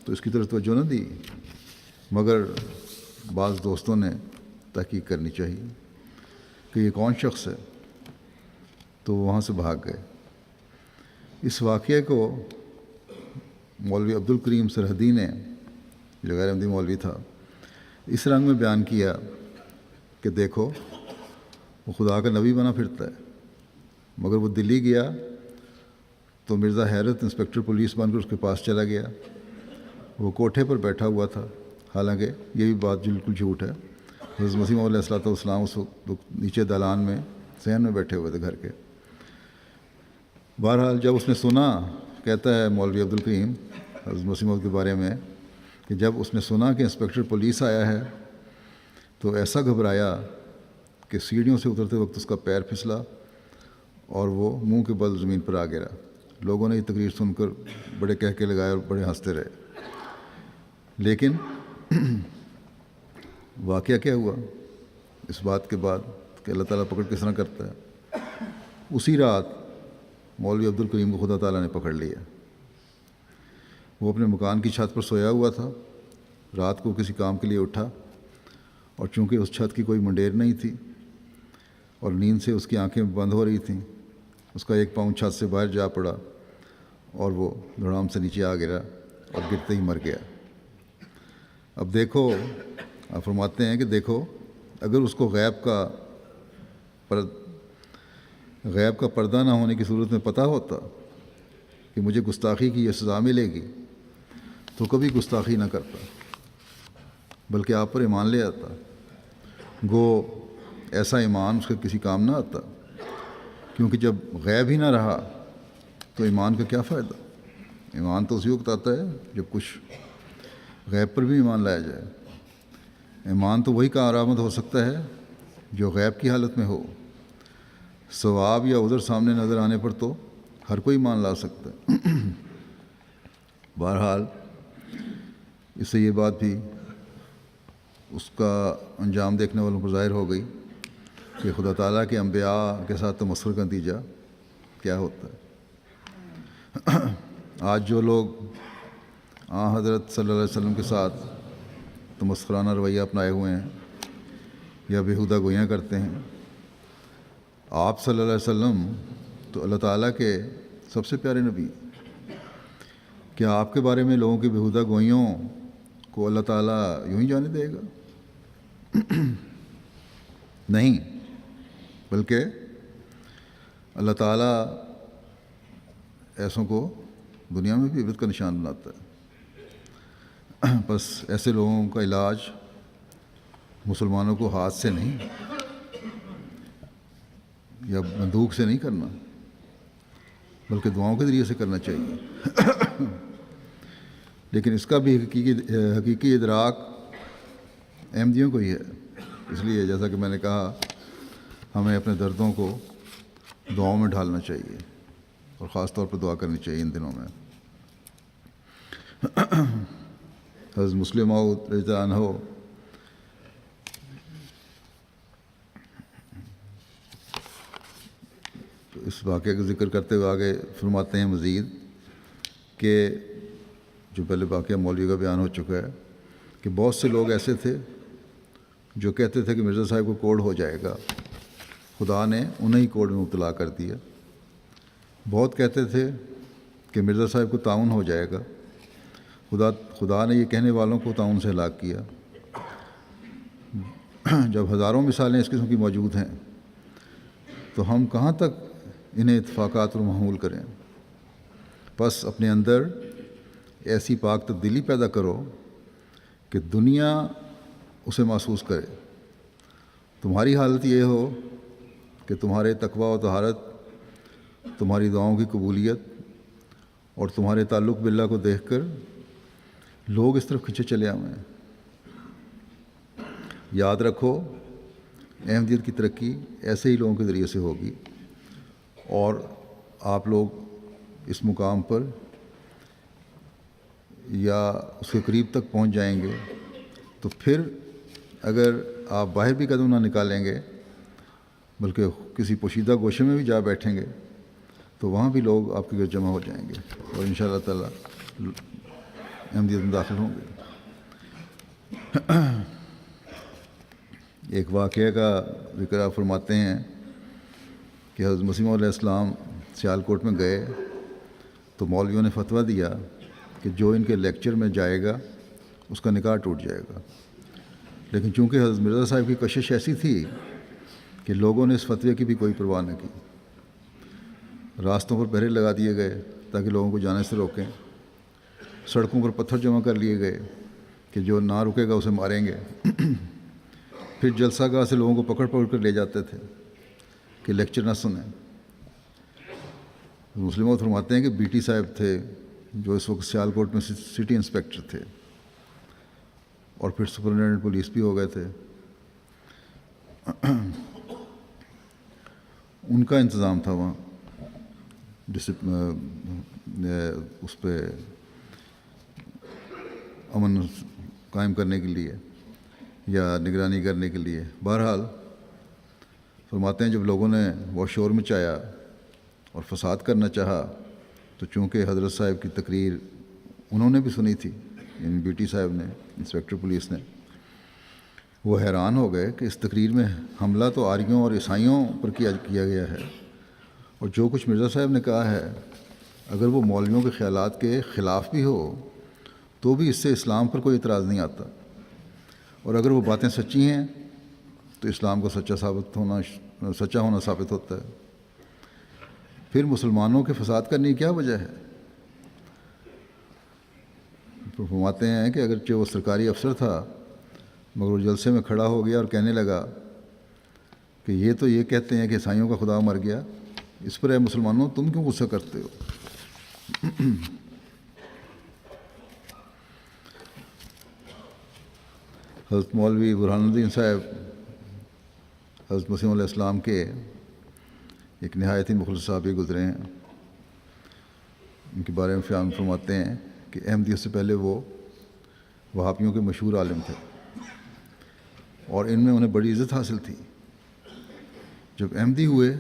تو اس کی طرف توجہ نہ دی، مگر بعض دوستوں نے تحقیق کرنی چاہیے کہ یہ کون شخص ہے، تو وہاں سے بھاگ گئے۔ اس واقعے کو مولوی عبدالکریم سرحدی نے، جو غیر احمدی مولوی تھا، اس رنگ میں بیان کیا کہ دیکھو وہ خدا کا نبی بنا پھرتا ہے، مگر وہ دلی گیا تو مرزا حیرت انسپکٹر پولیس بن کر اس کے پاس چلا گیا۔ وہ کوٹھے پر بیٹھا ہوا تھا، حالانکہ یہ بھی بات بالکل جھوٹ ہے۔ حضرت مسیح موعود علیہ الصلوۃ والسلام اس وقت نیچے دالان میں صحن میں بیٹھے ہوئے تھے گھر کے۔ بہرحال جب اس نے سنا، کہتا ہے مولوی عبدالکریم حضرت مسیح موعود کے بارے میں، کہ جب اس نے سنا کہ انسپکٹر پولیس آیا ہے تو ایسا گھبرایا کہ سیڑھیوں سے اترتے وقت اس کا پیر پھسلا اور وہ منہ کے بل زمین پر آ گرا۔ لوگوں نے یہ تقریر سن کر بڑے کہکے لگائے اور بڑے ہنستے رہے۔ لیکن واقعہ کیا ہوا اس بات کے بعد کہ اللہ تعالیٰ پکڑ کس طرح کرتا ہے؟ اسی رات مولوی عبد الکریم کو خدا تعالیٰ نے پکڑ لیا۔ وہ اپنے مکان کی چھت پر سویا ہوا تھا۔ رات کو کسی کام کے لیے اٹھا اور چونکہ اس چھت کی کوئی منڈیر نہیں تھی اور نیند سے اس کی آنکھیں بند ہو رہی تھیں، اس کا ایک پاؤں چھت سے باہر جا پڑا اور وہ دھڑام سے نیچے آ گرا اور گرتے ہی مر گیا۔ اب دیکھو، آپ فرماتے ہیں کہ دیکھو، اگر اس کو غیب کا پردہ نہ ہونے کی صورت میں پتہ ہوتا کہ مجھے گستاخی کی یہ سزا ملے گی تو کبھی گستاخی نہ کرتا بلکہ آپ پر ایمان لے آتا۔ گو ایسا ایمان اس کا کسی کام نہ آتا، کیونکہ جب غیب ہی نہ رہا تو ایمان کا کیا فائدہ؟ ایمان تو اسی وقت آتا ہے جب کچھ غیب پر بھی ایمان لایا جائے۔ ایمان تو وہی کارآمد ہو سکتا ہے جو غیب کی حالت میں ہو۔ ثواب یا عذر سامنے نظر آنے پر تو ہر کوئی ایمان لا سکتا ہے۔ بہرحال اس سے یہ بات بھی اس کا انجام دیکھنے والوں پر ظاہر ہو گئی کہ خدا تعالیٰ کے انبیاء کے ساتھ تمسخر کا نتیجہ کیا ہوتا ہے۔ آج جو لوگ حضرت صلی اللہ علیہ وسلم کے ساتھ تمسخرانہ رویہ اپنائے ہوئے ہیں یا بیہودہ گوئیاں کرتے ہیں، آپ صلی اللہ علیہ وسلم تو اللہ تعالیٰ کے سب سے پیارے نبی ہیں۔ کیا آپ کے بارے میں لوگوں کی بیہودہ گوئیوں کو اللہ تعالیٰ یوں ہی جانے دے گا؟ نہیں، بلکہ اللہ تعالیٰ ایسوں کو دنیا میں بھی عبرت کا نشان بناتا ہے۔ بس ایسے لوگوں کا علاج مسلمانوں کو ہاتھ سے نہیں یا بندوق سے نہیں کرنا بلکہ دعاؤں کے ذریعے سے کرنا چاہیے۔ لیکن اس کا بھی حقیقی ادراک احمدیوں کو ہی ہے۔ اس لیے جیسا کہ میں نے کہا، ہمیں اپنے دردوں کو دعاؤں میں ڈھالنا چاہیے اور خاص طور پر دعا کرنی چاہیے ان دنوں میں۔ حضرت مسلم موعود رضی اللہ عنہ تو اس واقعے کا ذکر کرتے ہوئے آگے فرماتے ہیں مزید کہ جو پہلے واقعہ مولوی کا بیان ہو چکا ہے کہ بہت سے لوگ ایسے تھے جو کہتے تھے کہ مرزا صاحب کو کوڑ ہو جائے گا، خدا نے انہیں کوڑ میں مبتلا کر دیا۔ بہت کہتے تھے کہ مرزا صاحب کو تعاون ہو جائے گا، خدا نے یہ کہنے والوں کو تعاون سے ہلاک کیا۔ جب ہزاروں مثالیں اس قسم کی موجود ہیں تو ہم کہاں تک انہیں اتفاقات پر محمول کریں؟ بس اپنے اندر ایسی پاک تبدیلی پیدا کرو کہ دنیا اسے محسوس کرے۔ تمہاری حالت یہ ہو کہ تمہارے تقویٰ و طہارت، تمہاری دعاؤں کی قبولیت اور تمہارے تعلق باللہ کو دیکھ کر لوگ اس طرف کھنچے چلے آئیں۔ یاد رکھو، احمدیت کی ترقی ایسے ہی لوگوں کے ذریعے سے ہوگی اور آپ لوگ اس مقام پر یا اس کے قریب تک پہنچ جائیں گے تو پھر اگر آپ باہر بھی قدم نہ نکالیں گے بلکہ کسی پوشیدہ گوشے میں بھی جا بیٹھیں گے تو وہاں بھی لوگ آپ کے گرد جمع ہو جائیں گے اور انشاءاللہ تعالیٰ احمدیت میں داخل ہوں گے۔ ایک واقعہ کا ذکر آپ فرماتے ہیں کہ حضرت مسیح علیہ السلام سیالکوٹ میں گئے تو مولویوں نے فتویٰ دیا کہ جو ان کے لیکچر میں جائے گا اس کا نکاح ٹوٹ جائے گا۔ لیکن چونکہ حضرت مرزا صاحب کی کشش ایسی تھی کہ لوگوں نے اس فتوے کی بھی کوئی پرواہ نہ کی۔ راستوں پر پہرے لگا دیے گئے تاکہ لوگوں کو جانے سے روکیں، سڑکوں پر پتھر جمع کر لیے گئے کہ جو نہ رکے گا اسے ماریں گے۔ پھر جلسہ گاہ سے لوگوں کو پکڑ کر لے جاتے تھے کہ لیکچر نہ سنیں۔ مسلموں فرماتے ہیں کہ بی ٹی صاحب تھے جو اس وقت سیالکوٹ میں سٹی انسپیکٹر تھے اور پھر سپرنٹینڈنٹ پولیس بھی ہو گئے تھے۔ ان کا انتظام تھا وہاں اس پہ امن قائم کرنے کے لیے یا نگرانی کرنے کے لیے۔ بہرحال فرماتے ہیں جب لوگوں نے وہ شور مچایا اور فساد کرنا چاہا تو چونکہ حضرت صاحب کی تقریر انہوں نے بھی سنی تھی، یعنی بیوٹی صاحب نے، انسپیکٹر پولیس نے، وہ حیران ہو گئے کہ اس تقریر میں حملہ تو آریوں اور عیسائیوں پر کیا گیا ہے، اور جو کچھ مرزا صاحب نے کہا ہے اگر وہ مولویوں کے خیالات کے خلاف بھی ہو تو بھی اس سے اسلام پر کوئی اعتراض نہیں آتا، اور اگر وہ باتیں سچی ہیں تو اسلام کو سچا ہونا ثابت ہوتا ہے۔ پھر مسلمانوں کے فساد کرنے کی کیا وجہ ہے؟ فرماتے ہیں کہ اگرچہ وہ سرکاری افسر تھا مگر وہ جلسے میں کھڑا ہو گیا اور کہنے لگا کہ یہ تو یہ کہتے ہیں کہ عیسائیوں کا خدا مر گیا، اس پر اے مسلمانوں تم کیوں غصہ کرتے ہو؟ حضرت مولوی برہان الدین صاحب حضرت مسیح علیہ السلام کے ایک نہایت ہی مخلص صحابی گزرے ہیں۔ ان کے بارے میں بیان فرماتے ہیں کہ احمدیت سے پہلے وہ وہابیوں کے مشہور عالم تھے اور ان میں انہیں بڑی عزت حاصل تھی۔ جب احمدی ہوئے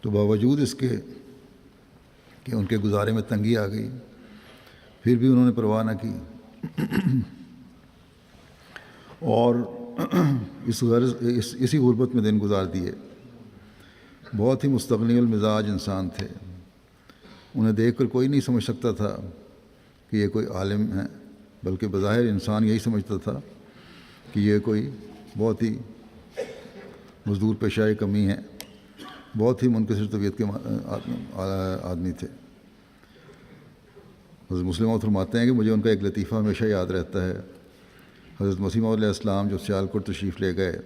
تو باوجود اس کے کہ ان کے گزارے میں تنگی آ گئی پھر بھی انہوں نے پرواہ نہ کی اور اسی غربت میں دن گزار دیے۔ بہت ہی مستغنی المزاج انسان تھے، انہیں دیکھ کر کوئی نہیں سمجھ سکتا تھا کہ یہ کوئی عالم ہے، بلکہ بظاہر انسان یہی سمجھتا تھا کہ یہ کوئی بہت ہی مزدور پیشہ کمی ہے، بہت ہی منکسر طبیعت کے آدمی تھے۔ حضرت مسلم موعود فرماتے ہیں کہ مجھے ان کا ایک لطیفہ ہمیشہ یاد رہتا ہے۔ حضرت مسیح موعود علیہ السلام جب سیالکوٹ تشریف لے گئے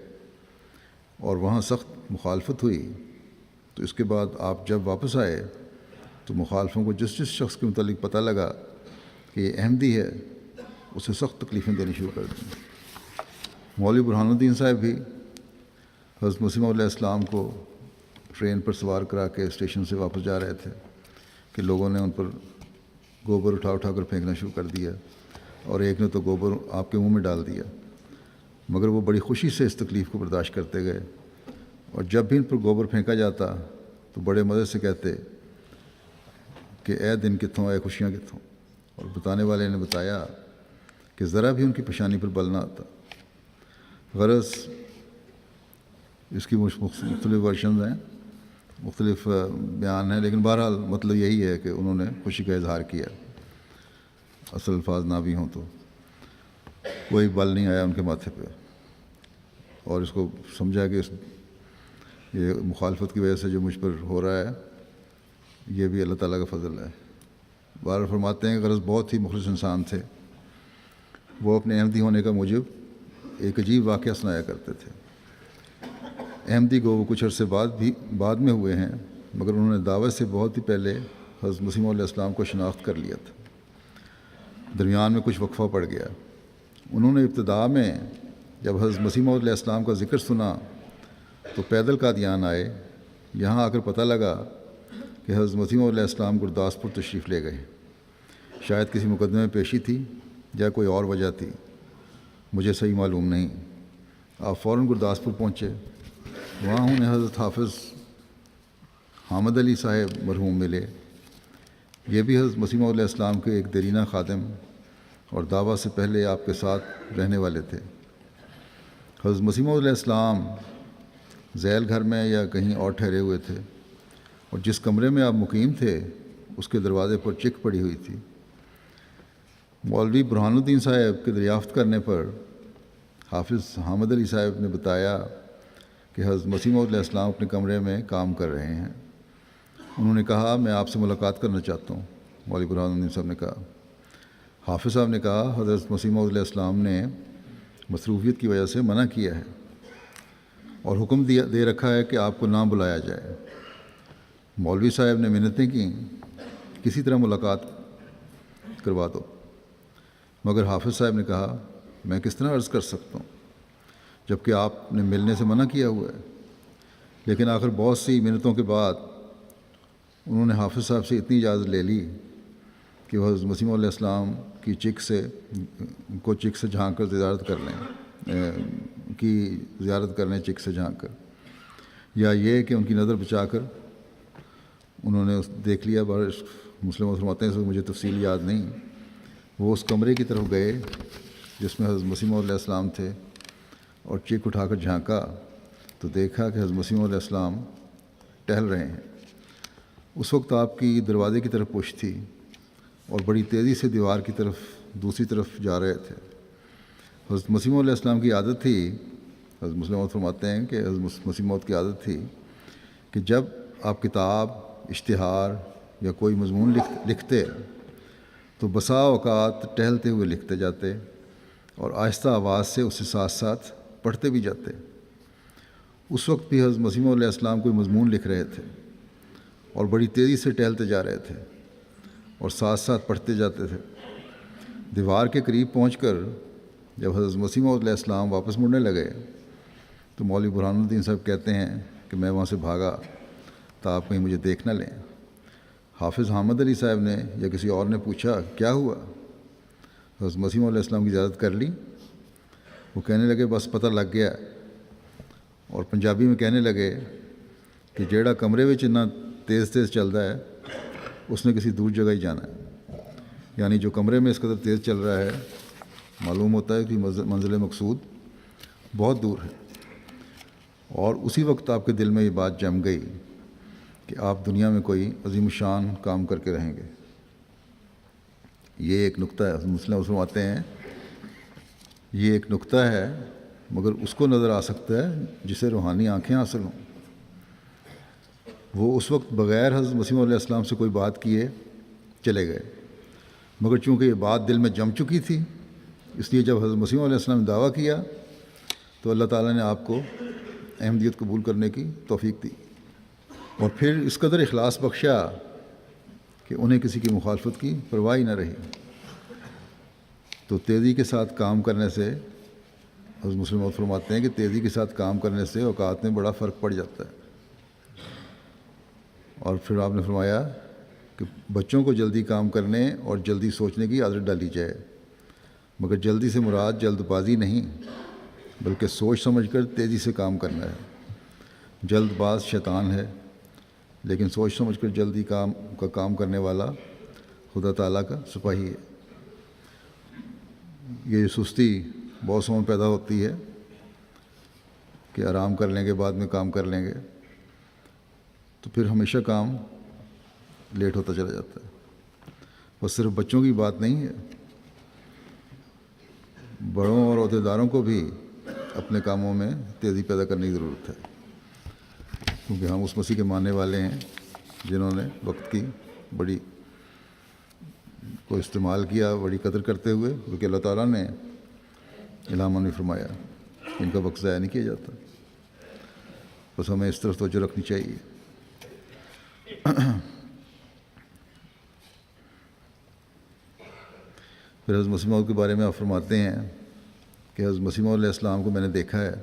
اور وہاں سخت مخالفت ہوئی تو اس کے بعد آپ جب واپس آئے تو مخالفوں کو جس شخص کے متعلق پتہ لگا کہ یہ احمدی ہے اسے سخت تکلیفیں دینی شروع کر دیں۔ مولوی برہان الدین صاحب بھی حضرت مسیح موعود علیہ السلام کو ٹرین پر سوار کرا کے اسٹیشن سے واپس جا رہے تھے کہ لوگوں نے ان پر گوبر اٹھا کر پھینکنا شروع کر دیا، اور ایک نے تو گوبر آپ کے منہ میں ڈال دیا، مگر وہ بڑی خوشی سے اس تکلیف کو برداشت کرتے گئے، اور جب بھی ان پر گوبر پھینکا جاتا تو بڑے مزے سے کہتے کہ اے دن کتھوں، اے خوشیاں کتھوں، اور بتانے والے نے بتایا کہ ذرا بھی ان کی پیشانی پر بل نہ آتا۔ غرض اس کی مختلف ورژنز ہیں، مختلف بیان ہیں، لیکن بہرحال مطلب یہی ہے کہ انہوں نے خوشی کا اظہار کیا، اصل الفاظ نہ بھی ہوں تو کوئی بل نہیں آیا ان کے ماتھے پہ، اور اس کو سمجھا کہ یہ مخالفت کی وجہ سے جو مجھ پر ہو رہا ہے یہ بھی اللہ تعالیٰ کا فضل ہے۔ بہرحال فرماتے ہیں کہ غرض بہت ہی مخلص انسان تھے، وہ اپنے احمدی ہونے کا موجب ایک عجیب واقعہ سنایا کرتے تھے۔ احمدی گو وہ کچھ عرصے بعد میں ہوئے ہیں، مگر انہوں نے دعوت سے بہت ہی پہلے حضرت مسیح علیہ السلام کو شناخت کر لیا تھا۔ درمیان میں کچھ وقفہ پڑ گیا۔ انہوں نے ابتدا میں جب حضرت مسیح علیہ السلام کا ذکر سنا تو پیدل قادیان آئے، یہاں آ کر پتہ لگا کہ حضرت مسیح علیہ السلام گرداسپور تشریف لے گئے، شاید کسی مقدمے میں پیشی تھی یا کوئی اور وجہ تھی، مجھے صحیح معلوم نہیں۔ آپ فوراً گرداسپور پہنچے، وہاں انہیں حضرت حافظ حامد علی صاحب مرحوم ملے، یہ بھی حضرت مسیح علیہ السلام کے ایک دیرینہ خادم اور دعوت سے پہلے آپ کے ساتھ رہنے والے تھے۔ حضرت مسیح علیہ السلام ذیل گھر میں یا کہیں اور ٹھہرے ہوئے تھے، اور جس کمرے میں آپ مقیم تھے اس کے دروازے پر چک پڑی ہوئی تھی۔ مولوی برہان الدین صاحب کے دریافت کرنے پر حافظ حامد علی صاحب نے بتایا کہ حضرت مسیح علیہ السلام اپنے کمرے میں کام کر رہے ہیں۔ انہوں نے کہا میں آپ سے ملاقات کرنا چاہتا ہوں۔ مولوی برہان الدین صاحب نے کہا، حافظ صاحب نے کہا حضرت مسیح علیہ السلام نے مصروفیت کی وجہ سے منع کیا ہے اور حکم دے رکھا ہے کہ آپ کو نہ بلایا جائے۔ مولوی صاحب نے منتیں کیں کسی طرح ملاقات کروا دو، مگر حافظ صاحب نے کہا میں کس طرح عرض کر سکتا ہوں جب کہ آپ نے ملنے سے منع کیا ہوا ہے۔ لیکن آخر بہت سی منتوں کے بعد انہوں نے حافظ صاحب سے اتنی اجازت لے لی کہ وہ حضرت مسیح علیہ السلام کی چک سے جھانک کر زیارت کر لیں چک سے جھانک کر، یا یہ کہ ان کی نظر بچا کر انہوں نے دیکھ لیا۔ مسلم فرماتے ہیں، مجھے تفصیل یاد نہیں، وہ اس کمرے کی طرف گئے جس میں حضرت مسیح علیہ السلام تھے اور چک اٹھا کر جھانکا تو دیکھا کہ حضرت مسیح علیہ السلام ٹہل رہے ہیں۔ اس وقت آپ کی دروازے کی طرف پشت تھی اور بڑی تیزی سے دیوار کی طرف دوسری طرف جا رہے تھے۔ حضرت مسیح علیہ السلام کی عادت تھی، حضرت مسلم فرماتے ہیں کہ حضرت مسیح کی عادت تھی کہ جب آپ کتاب، اشتہار یا کوئی مضمون لکھتے تو بسا اوقات ٹہلتے ہوئے لکھتے جاتے اور آہستہ آواز سے اس کے ساتھ ساتھ پڑھتے بھی جاتے۔ اس وقت بھی حضرت مسیح علیہ السلام کوئی مضمون لکھ رہے تھے اور بڑی تیزی سے ٹہلتے جا رہے تھے اور ساتھ ساتھ پڑھتے جاتے تھے۔ دیوار کے قریب پہنچ کر جب حضرت مسیح علیہ السلام واپس مڑنے لگے تو مولوی برہان الدین صاحب کہتے ہیں کہ میں وہاں سے بھاگا تا آپ کہیں مجھے دیکھ نہ لیں۔ حافظ حامد علی صاحب نے یا کسی اور نے پوچھا کیا ہوا، حضرت مسیح علیہ السلام کی زیارت کر لی؟ وہ کہنے لگے بس پتہ لگ گیا، اور پنجابی میں کہنے لگے کہ جیڑا کمرے میں اتنا تیز چل رہا ہے اس نے کسی دور جگہ ہی جانا ہے، یعنی جو کمرے میں اس قدر تیز چل رہا ہے معلوم ہوتا ہے کہ منزل مقصود بہت دور ہے۔ اور اسی وقت آپ کے دل میں یہ بات جم گئی کہ آپ دنیا میں کوئی عظیم الشان کام کر کے رہیں گے۔ یہ ایک نقطہ ہے، مسلم فرماتے ہیں یہ ایک نقطہ ہے، مگر اس کو نظر آ سکتا ہے جسے روحانی آنکھیں حاصل ہوں۔ وہ اس وقت بغیر حضرت مسیح علیہ السلام سے کوئی بات کیے چلے گئے، مگر چونکہ یہ بات دل میں جم چکی تھی اس لیے جب حضرت مسیح علیہ السلام نے دعویٰ کیا تو اللہ تعالیٰ نے آپ کو احمدیت قبول کرنے کی توفیق دی، اور پھر اس قدر اخلاص بخشا کہ انہیں کسی کی مخالفت کی پرواہ ہی نہ رہی۔ تو تیزی کے ساتھ کام کرنے سے، حضرت مسلم فرماتے ہیں کہ تیزی کے ساتھ کام کرنے سے اوقات میں بڑا فرق پڑ جاتا ہے۔ اور پھر آپ نے فرمایا کہ بچوں کو جلدی کام کرنے اور جلدی سوچنے کی عادت ڈالی جائے، مگر جلدی سے مراد جلد بازی نہیں بلکہ سوچ سمجھ کر تیزی سے کام کرنا ہے۔ جلد باز شیطان ہے، لیکن سوچ سمجھ کر جلدی کام کرنے والا خدا تعالیٰ کا سپاہی ہے۔ یہ سستی بہت سو میں پیدا ہوتی ہے کہ آرام کر لیں گے بعد میں کام کر لیں گے، تو پھر ہمیشہ کام لیٹ ہوتا چلا جاتا ہے۔ بس صرف بچوں کی بات نہیں ہے، بڑوں اور عہدیداروں کو بھی اپنے کاموں میں تیزی پیدا کرنے کی ضرورت ہے، کیونکہ ہم اس مسیح کے ماننے والے ہیں جنہوں نے وقت کی بڑی کو استعمال کیا بڑی قدر کرتے ہوئے، کیونکہ اللہ تعالیٰ نے الہام میں فرمایا ان کا وقت ضائع نہیں کیا جاتا۔ بس ہمیں اس طرف توجہ رکھنی چاہیے۔ پھر حضرت مسیح موعود کے بارے میں آپ فرماتے ہیں کہ حضرت مسیح علیہ السلام کو میں نے دیکھا ہے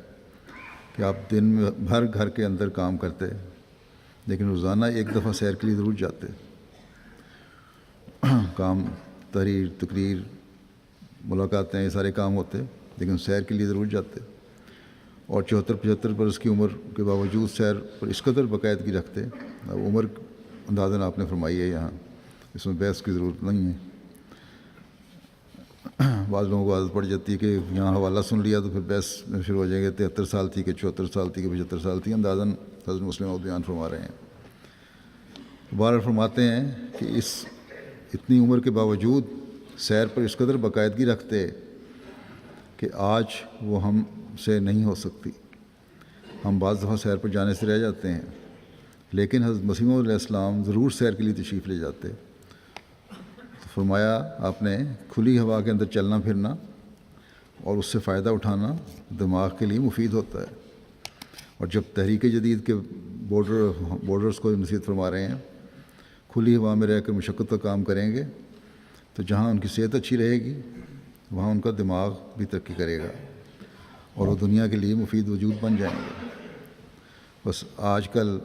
کہ آپ دن میں بھر گھر کے اندر کام کرتے لیکن روزانہ ایک دفعہ سیر کے لیے ضرور جاتے۔ کام، تحریر، تقریر، ملاقاتیں، یہ سارے کام ہوتے لیکن سیر کے لیے ضرور جاتے، اور 74-75 برس کی عمر کے باوجود سیر پر اس قدر باقاعدگی رکھتے۔ اب عمر اندازاً آپ نے فرمائی ہے، یہاں اس میں بحث کی ضرورت نہیں ہے۔ بعض لوگوں کو عادت پڑ جاتی ہے کہ یہاں حوالہ سن لیا تو پھر بحث میں شروع ہو جائیں گے، 73 سال تھی کہ 74 سال تھی کہ 75 سال تھی، اندازاً حضرت مسلم بیان فرما رہے ہیں۔ بہرحال فرماتے ہیں کہ اتنی عمر کے باوجود سیر پر اس قدر باقاعدگی رکھتے کہ آج وہ ہم سے نہیں ہو سکتی۔ ہم بعض دفعہ سیر پر جانے سے رہ جاتے ہیں، لیکن حضرت مسیح علیہ السلام ضرور سیر کے لیے تشریف لے جاتے۔ تو فرمایا آپ نے کھلی ہوا کے اندر چلنا پھرنا اور اس سے فائدہ اٹھانا دماغ کے لیے مفید ہوتا ہے۔ اور جب تحریک جدید کے بورڈرز کو نصیحت فرما رہے ہیں، کھلی ہوا میں رہ کر مشقت کا کام کریں گے تو جہاں ان کی صحت اچھی رہے گی وہاں ان کا دماغ بھی ترقی کرے گا اور وہ دنیا کے لیے مفید وجود بن جائیں گے۔ بس آج کل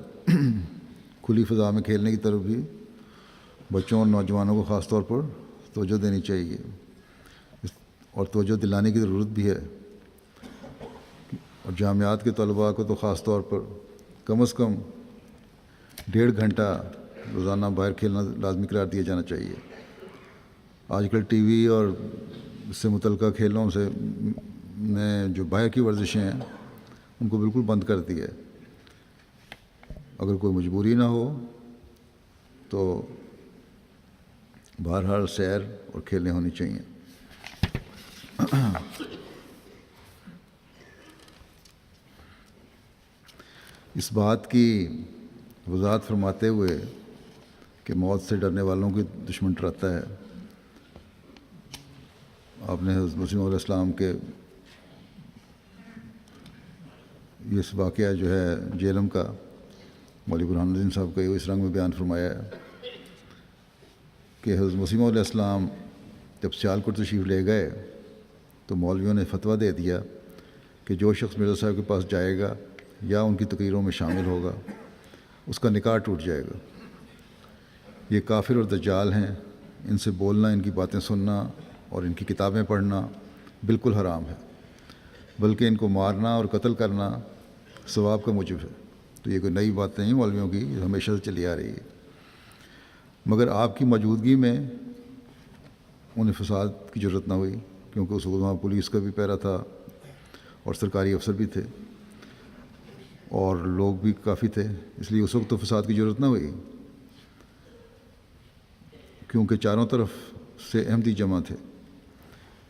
کھلی فضا میں کھیلنے کی طرف بھی بچوں اور نوجوانوں کو خاص طور پر توجہ دینی چاہیے اور توجہ دلانے کی ضرورت بھی ہے، اور جامعات کے طلباء کو تو خاص طور پر کم از کم 1.5 گھنٹہ روزانہ باہر کھیلنا لازمی قرار دیا جانا چاہیے۔ آج کل ٹی وی اور اس سے متعلقہ کھیلوں سے نے جو باہر کی ورزشیں ہیں ان کو بالکل بند کر دیا ہے۔ اگر کوئی مجبوری نہ ہو تو بہرحال سیر اور کھیلیں ہونی چاہیے۔ اس بات کی وضاحت فرماتے ہوئے کہ موت سے ڈرنے والوں کی دشمن ڈراتا ہے، آپ نے حضرت مسیح علیہ السلام کے یہ واقعہ جو ہے جہلم کا مولوی برہان الدین صاحب کا اس رنگ میں بیان فرمایا ہے کہ حضرت مسیح علیہ السلام جب سیالکوٹ تشریف لے گئے تو مولویوں نے فتویٰ دے دیا کہ جو شخص مرزا صاحب کے پاس جائے گا یا ان کی تقریروں میں شامل ہوگا اس کا نکاح ٹوٹ جائے گا۔ یہ کافر اور دجال ہیں، ان سے بولنا، ان کی باتیں سننا اور ان کی کتابیں پڑھنا بالکل حرام ہے، بلکہ ان کو مارنا اور قتل کرنا ثواب کا موجب ہے۔ تو یہ کوئی نئی بات نہیں مولویوں کی، یہ ہمیشہ سے چلی آ رہی ہے، مگر آپ کی موجودگی میں انہیں فساد کی ضرورت نہ ہوئی، کیونکہ اس وقت وہاں پولیس کا بھی پہرا تھا اور سرکاری افسر بھی تھے اور لوگ بھی کافی تھے، اس لیے اس وقت تو فساد کی ضرورت نہ ہوئی، کیونکہ چاروں طرف سے احمدی جمع تھے۔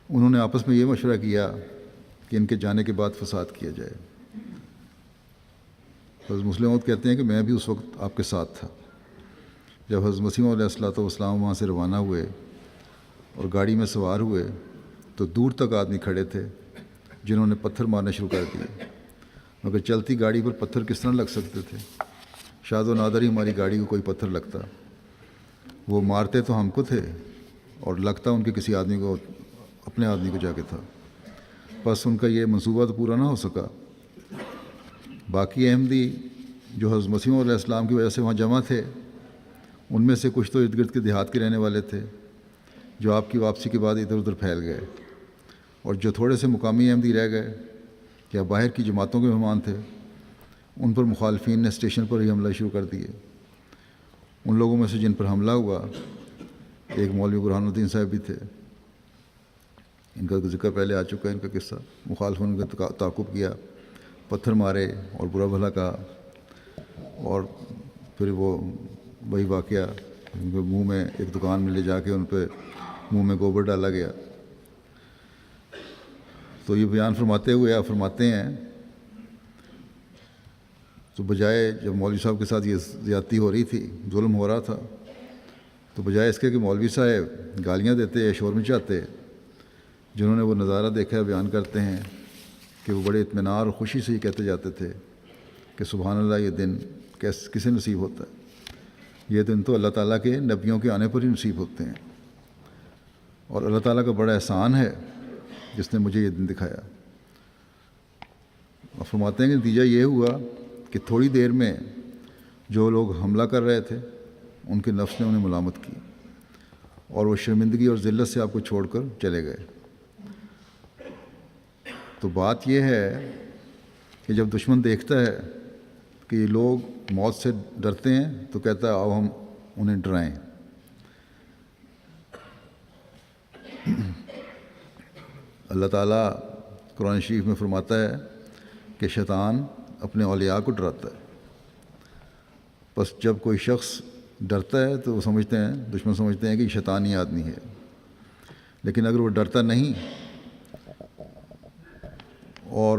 انہوں نے آپس میں یہ مشورہ کیا کہ ان کے جانے کے بعد فساد کیا جائے۔ حضرت مسلم موعود کہتے ہیں کہ میں بھی اس وقت آپ کے ساتھ تھا جب حضرت مسیح علیہ السلام وہاں سے روانہ ہوئے اور گاڑی میں سوار ہوئے تو دور تک آدمی کھڑے تھے جنہوں نے پتھر مارنے شروع کر دیے، مگر چلتی گاڑی پر پتھر کس طرح لگ سکتے تھے؟ شاید و نادر ہی ہماری گاڑی کو کوئی پتھر لگتا، وہ مارتے تو ہم کو تھے اور لگتا ان کے کسی آدمی کو، اپنے آدمی کو جا کے تھا۔ بس ان کا یہ منصوبہ تو پورا نہ ہو سکا۔ باقی احمدی جو حضرت مسیح علیہ السلام کی وجہ سے وہاں جمع تھے، ان میں سے کچھ تو ارد گرد کے دیہات کے رہنے والے تھے جو آپ کی واپسی کے بعد ادھر ادھر پھیل گئے، اور جو تھوڑے سے مقامی احمدی رہ گئے یا باہر کی جماعتوں کے مہمان تھے، ان پر مخالفین نے اسٹیشن پر ہی حملہ شروع کر دیے۔ ان لوگوں میں سے جن پر حملہ ہوا ایک مولوی برہان الدین صاحب بھی تھے، ان کا ذکر پہلے آ چکا ہے، ان کا قصہ۔ مخالفوں نے تعاقب کیا، پتھر مارے اور برا بھلا کہا، اور پھر وہ وہی واقعہ ان کے منہ میں ایک دکان میں لے جا کے ان پہ منہ میں گوبر ڈالا گیا۔ تو یہ بیان فرماتے ہوئے آپ فرماتے ہیں تو بجائے جب مولوی صاحب کے ساتھ یہ زیادتی ہو رہی تھی، ظلم ہو رہا تھا، تو بجائے اس کے کہ مولوی صاحب گالیاں دیتے یا شور مچاتے، جنہوں نے وہ نظارہ دیکھا ہے بیان کرتے ہیں کہ وہ بڑے اطمینان اور خوشی سے ہی کہتے جاتے تھے کہ سبحان اللہ، یہ دن کسے نصیب ہوتا ہے؟ یہ دن تو اللہ تعالیٰ کے نبیوں کے آنے پر ہی نصیب ہوتے ہیں، اور اللہ تعالیٰ کا بڑا احسان ہے جس نے مجھے یہ دن دکھایا۔ اور فرماتے ہیں کہ نتیجہ یہ ہوا کہ تھوڑی دیر میں جو لوگ حملہ کر رہے تھے ان کے نفس نے انہیں ملامت کی، اور وہ شرمندگی اور ذلت سے آپ کو چھوڑ کر چلے گئے۔ تو بات یہ ہے کہ جب دشمن دیکھتا ہے کہ یہ لوگ موت سے ڈرتے ہیں تو کہتا ہے آؤ ہم انہیں ڈرائیں۔ اللہ تعالیٰ قرآن شریف میں فرماتا ہے کہ شیطان اپنے اولیاء کو ڈراتا ہے۔ بس جب کوئی شخص ڈرتا ہے تو وہ سمجھتے ہیں، دشمن سمجھتے ہیں کہ یہ شیطانی آدمی ہے، لیکن اگر وہ ڈرتا نہیں اور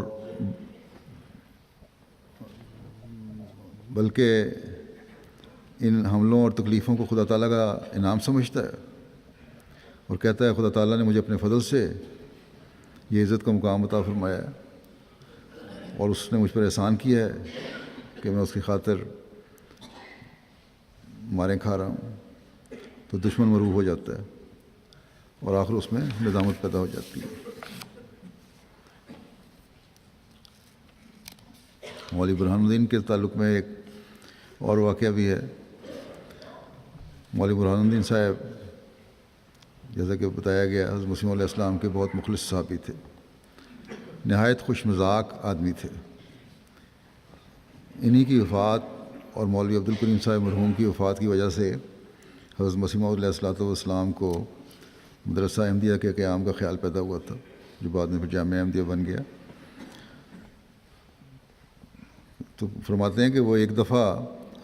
بلکہ ان حملوں اور تکلیفوں کو خدا تعالیٰ کا انعام سمجھتا ہے اور کہتا ہے خدا تعالیٰ نے مجھے اپنے فضل سے یہ عزت کا مقام عطا فرمایا ہے اور اس نے مجھ پر احسان کیا ہے کہ میں اس کی خاطر ماریں کھا رہا ہوں، تو دشمن مروب ہو جاتا ہے اور آخر اس میں ندامت پیدا ہو جاتی ہے۔ مولوی برہان الدین کے تعلق میں ایک اور واقعہ بھی ہے۔ مولوی برہان الدین صاحب جیسا کہ بتایا گیا حضرت مسیح علیہ السلام کے بہت مخلص صحابی تھے، نہایت خوش مذاق آدمی تھے۔ انہی کی وفات اور مولوی عبدالکریم صاحب مرحوم کی وفات کی وجہ سے حضرت مسیح علیہ السلام کو مدرسہ احمدیہ کے قیام کا خیال پیدا ہوا تھا، جو بعد میں پھر جامعہ احمدیہ بن گیا۔ تو فرماتے ہیں کہ وہ ایک دفعہ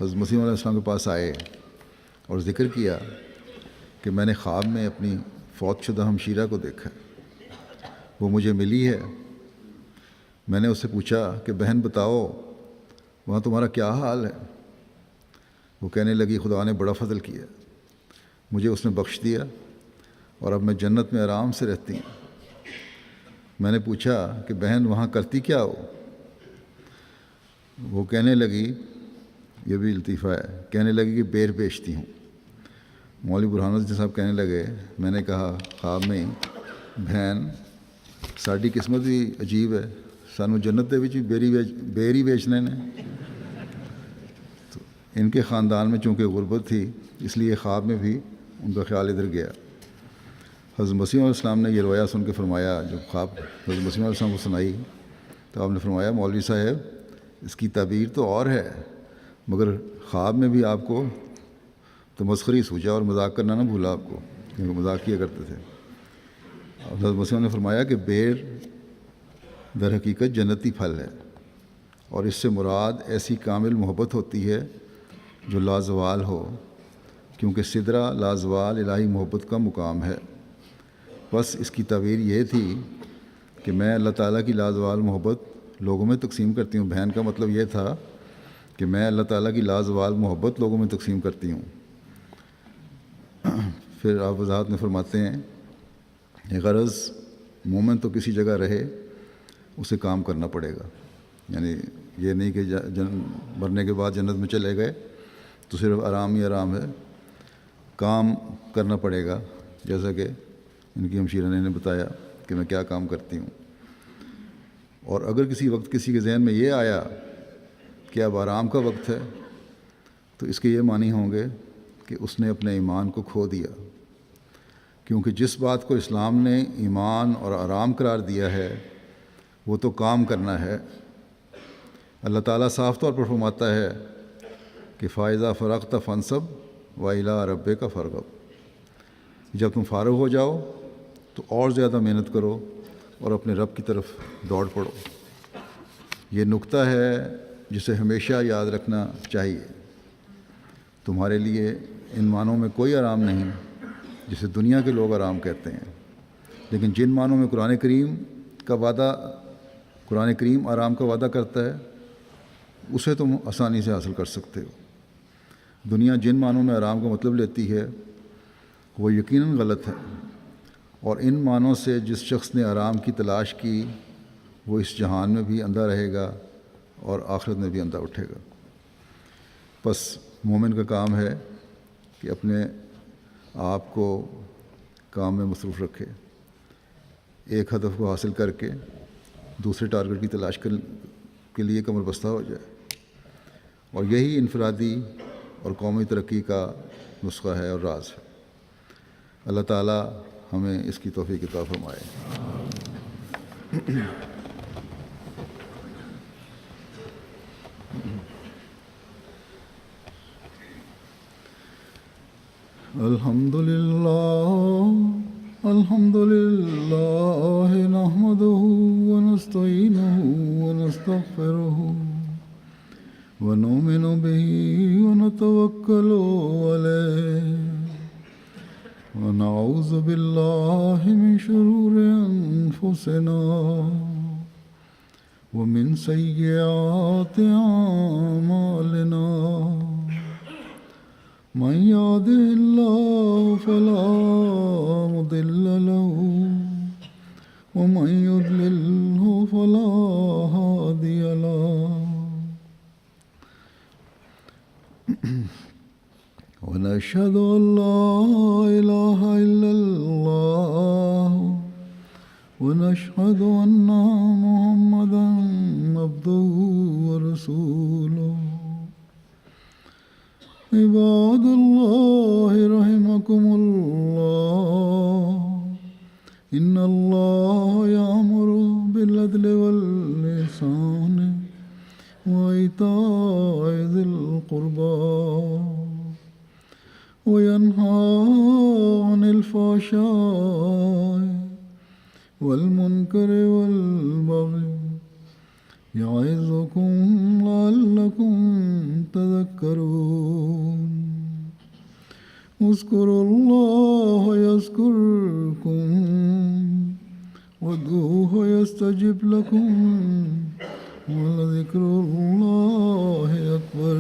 حضرت مسیح علیہ السلام کے پاس آئے اور ذکر کیا کہ میں نے خواب میں اپنی فوت شدہ ہمشیرہ کو دیکھا، وہ مجھے ملی ہے۔ میں نے اس سے پوچھا کہ بہن بتاؤ وہاں تمہارا کیا حال ہے؟ وہ کہنے لگی خدا نے بڑا فضل کیا، مجھے اس نے بخش دیا اور اب میں جنت میں آرام سے رہتی ہوں۔ میں نے پوچھا کہ بہن وہاں کرتی کیا ہو؟ وہ کہنے لگی، یہ بھی لطیفہ ہے، کہنے لگی کہ بیر بیچتی ہوں۔ مولوی برہان الدین صاحب کہنے لگے، میں نے کہا خواب میں بہن ساڈی قسمت بھی عجیب ہے، سانو جنت دے وچ بیر ہی بیچنے نے۔ تو ان کے خاندان میں چونکہ غربت تھی اس لیے خواب میں بھی ان کا خیال ادھر گیا۔ حضرت مسیح علیہ السلام نے یہ روایہ سن کے فرمایا، جب خواب حضرت مسیح علیہ السلام کو سنائی تو آپ نے فرمایا مولوی صاحب اس کی تعبیر تو اور ہے، مگر خواب میں بھی آپ کو تمسخری سوچا اور مذاق کرنا نہ بھولا آپ کو، کیونکہ مذاق کیا کرتے تھے۔ حضرت مسیح نے فرمایا کہ بیر در حقیقت جنتی پھل ہے، اور اس سے مراد ایسی کامل محبت ہوتی ہے جو لازوال ہو، کیونکہ سدرہ لازوال الہی محبت کا مقام ہے۔ بس اس کی تعبیر یہ تھی کہ میں اللہ تعالیٰ کی لازوال محبت لوگوں میں تقسیم کرتی ہوں۔ بہن کا مطلب یہ تھا کہ میں اللہ تعالیٰ کی لازوال محبت لوگوں میں تقسیم کرتی ہوں۔ پھر آپ وضاحت میں فرماتے ہیں کہ غرض مومن تو کسی جگہ رہے اسے کام کرنا پڑے گا، یعنی یہ نہیں کہ مرنے کے بعد جنت میں چلے گئے تو صرف آرام ہی آرام ہے، کام کرنا پڑے گا، جیسا کہ ان کی ہمشیرہ نے بتایا کہ میں کیا کام کرتی ہوں۔ اور اگر کسی وقت کسی کے ذہن میں یہ آیا کہ اب آرام کا وقت ہے تو اس کے یہ معنی ہوں گے کہ اس نے اپنے ایمان کو کھو دیا، کیونکہ جس بات کو اسلام نے ایمان اور آرام قرار دیا ہے وہ تو کام کرنا ہے۔ اللہ تعالیٰ صاف طور پر فرماتا ہے کہ فائزہ فرغت فانصب وإلی ربک فارغب، جب تم فارغ ہو جاؤ تو اور زیادہ محنت کرو اور اپنے رب کی طرف دوڑ پڑو۔ یہ نکتہ ہے جسے ہمیشہ یاد رکھنا چاہیے۔ تمہارے لیے ان معنوں میں کوئی آرام نہیں جسے دنیا کے لوگ آرام کہتے ہیں، لیکن جن معنوں میں قرآن کریم آرام کا وعدہ کرتا ہے اسے تم آسانی سے حاصل کر سکتے ہو۔ دنیا جن معنوں میں آرام کا مطلب لیتی ہے وہ یقیناً غلط ہے، اور ان معنوں سے جس شخص نے آرام کی تلاش کی وہ اس جہان میں بھی اندھا رہے گا اور آخرت میں بھی اندھا اٹھے گا۔ بس مومن کا کام ہے کہ اپنے آپ کو کام میں مصروف رکھے، ایک ہدف کو حاصل کر کے دوسرے ٹارگٹ کی تلاش کے لیے کمر بستہ ہو جائے، اور یہی انفرادی اور قومی ترقی کا نسخہ ہے اور راز ہے۔ اللہ تعالیٰ ہمیں اس کی توفیق عطا فرمائے۔ الحمد للہ نحمدہ ونستعینہ ونستغفرہ ونؤمن بہ ونتوکل علیہ ونعوذ باللہ من شرور انفسنا ومن سیئات اعمالنا، من يهده الله فلا مضل له ومن يضلله فلا هادي له، ونشهد أن لا إله إلا الله ونشهد أن محمدا عبده ورسوله ورسوله عباد الله رحمكم الله إن الله يأمر بالعدل والإحسان وإيتاء ذي القربى وينهى عن الفحشاء والمنكر والبغي يعظكم لعلكم تذكرون اذكروا الله يذكركم وادعوه يستجب لكم ولذكر الله أكبر.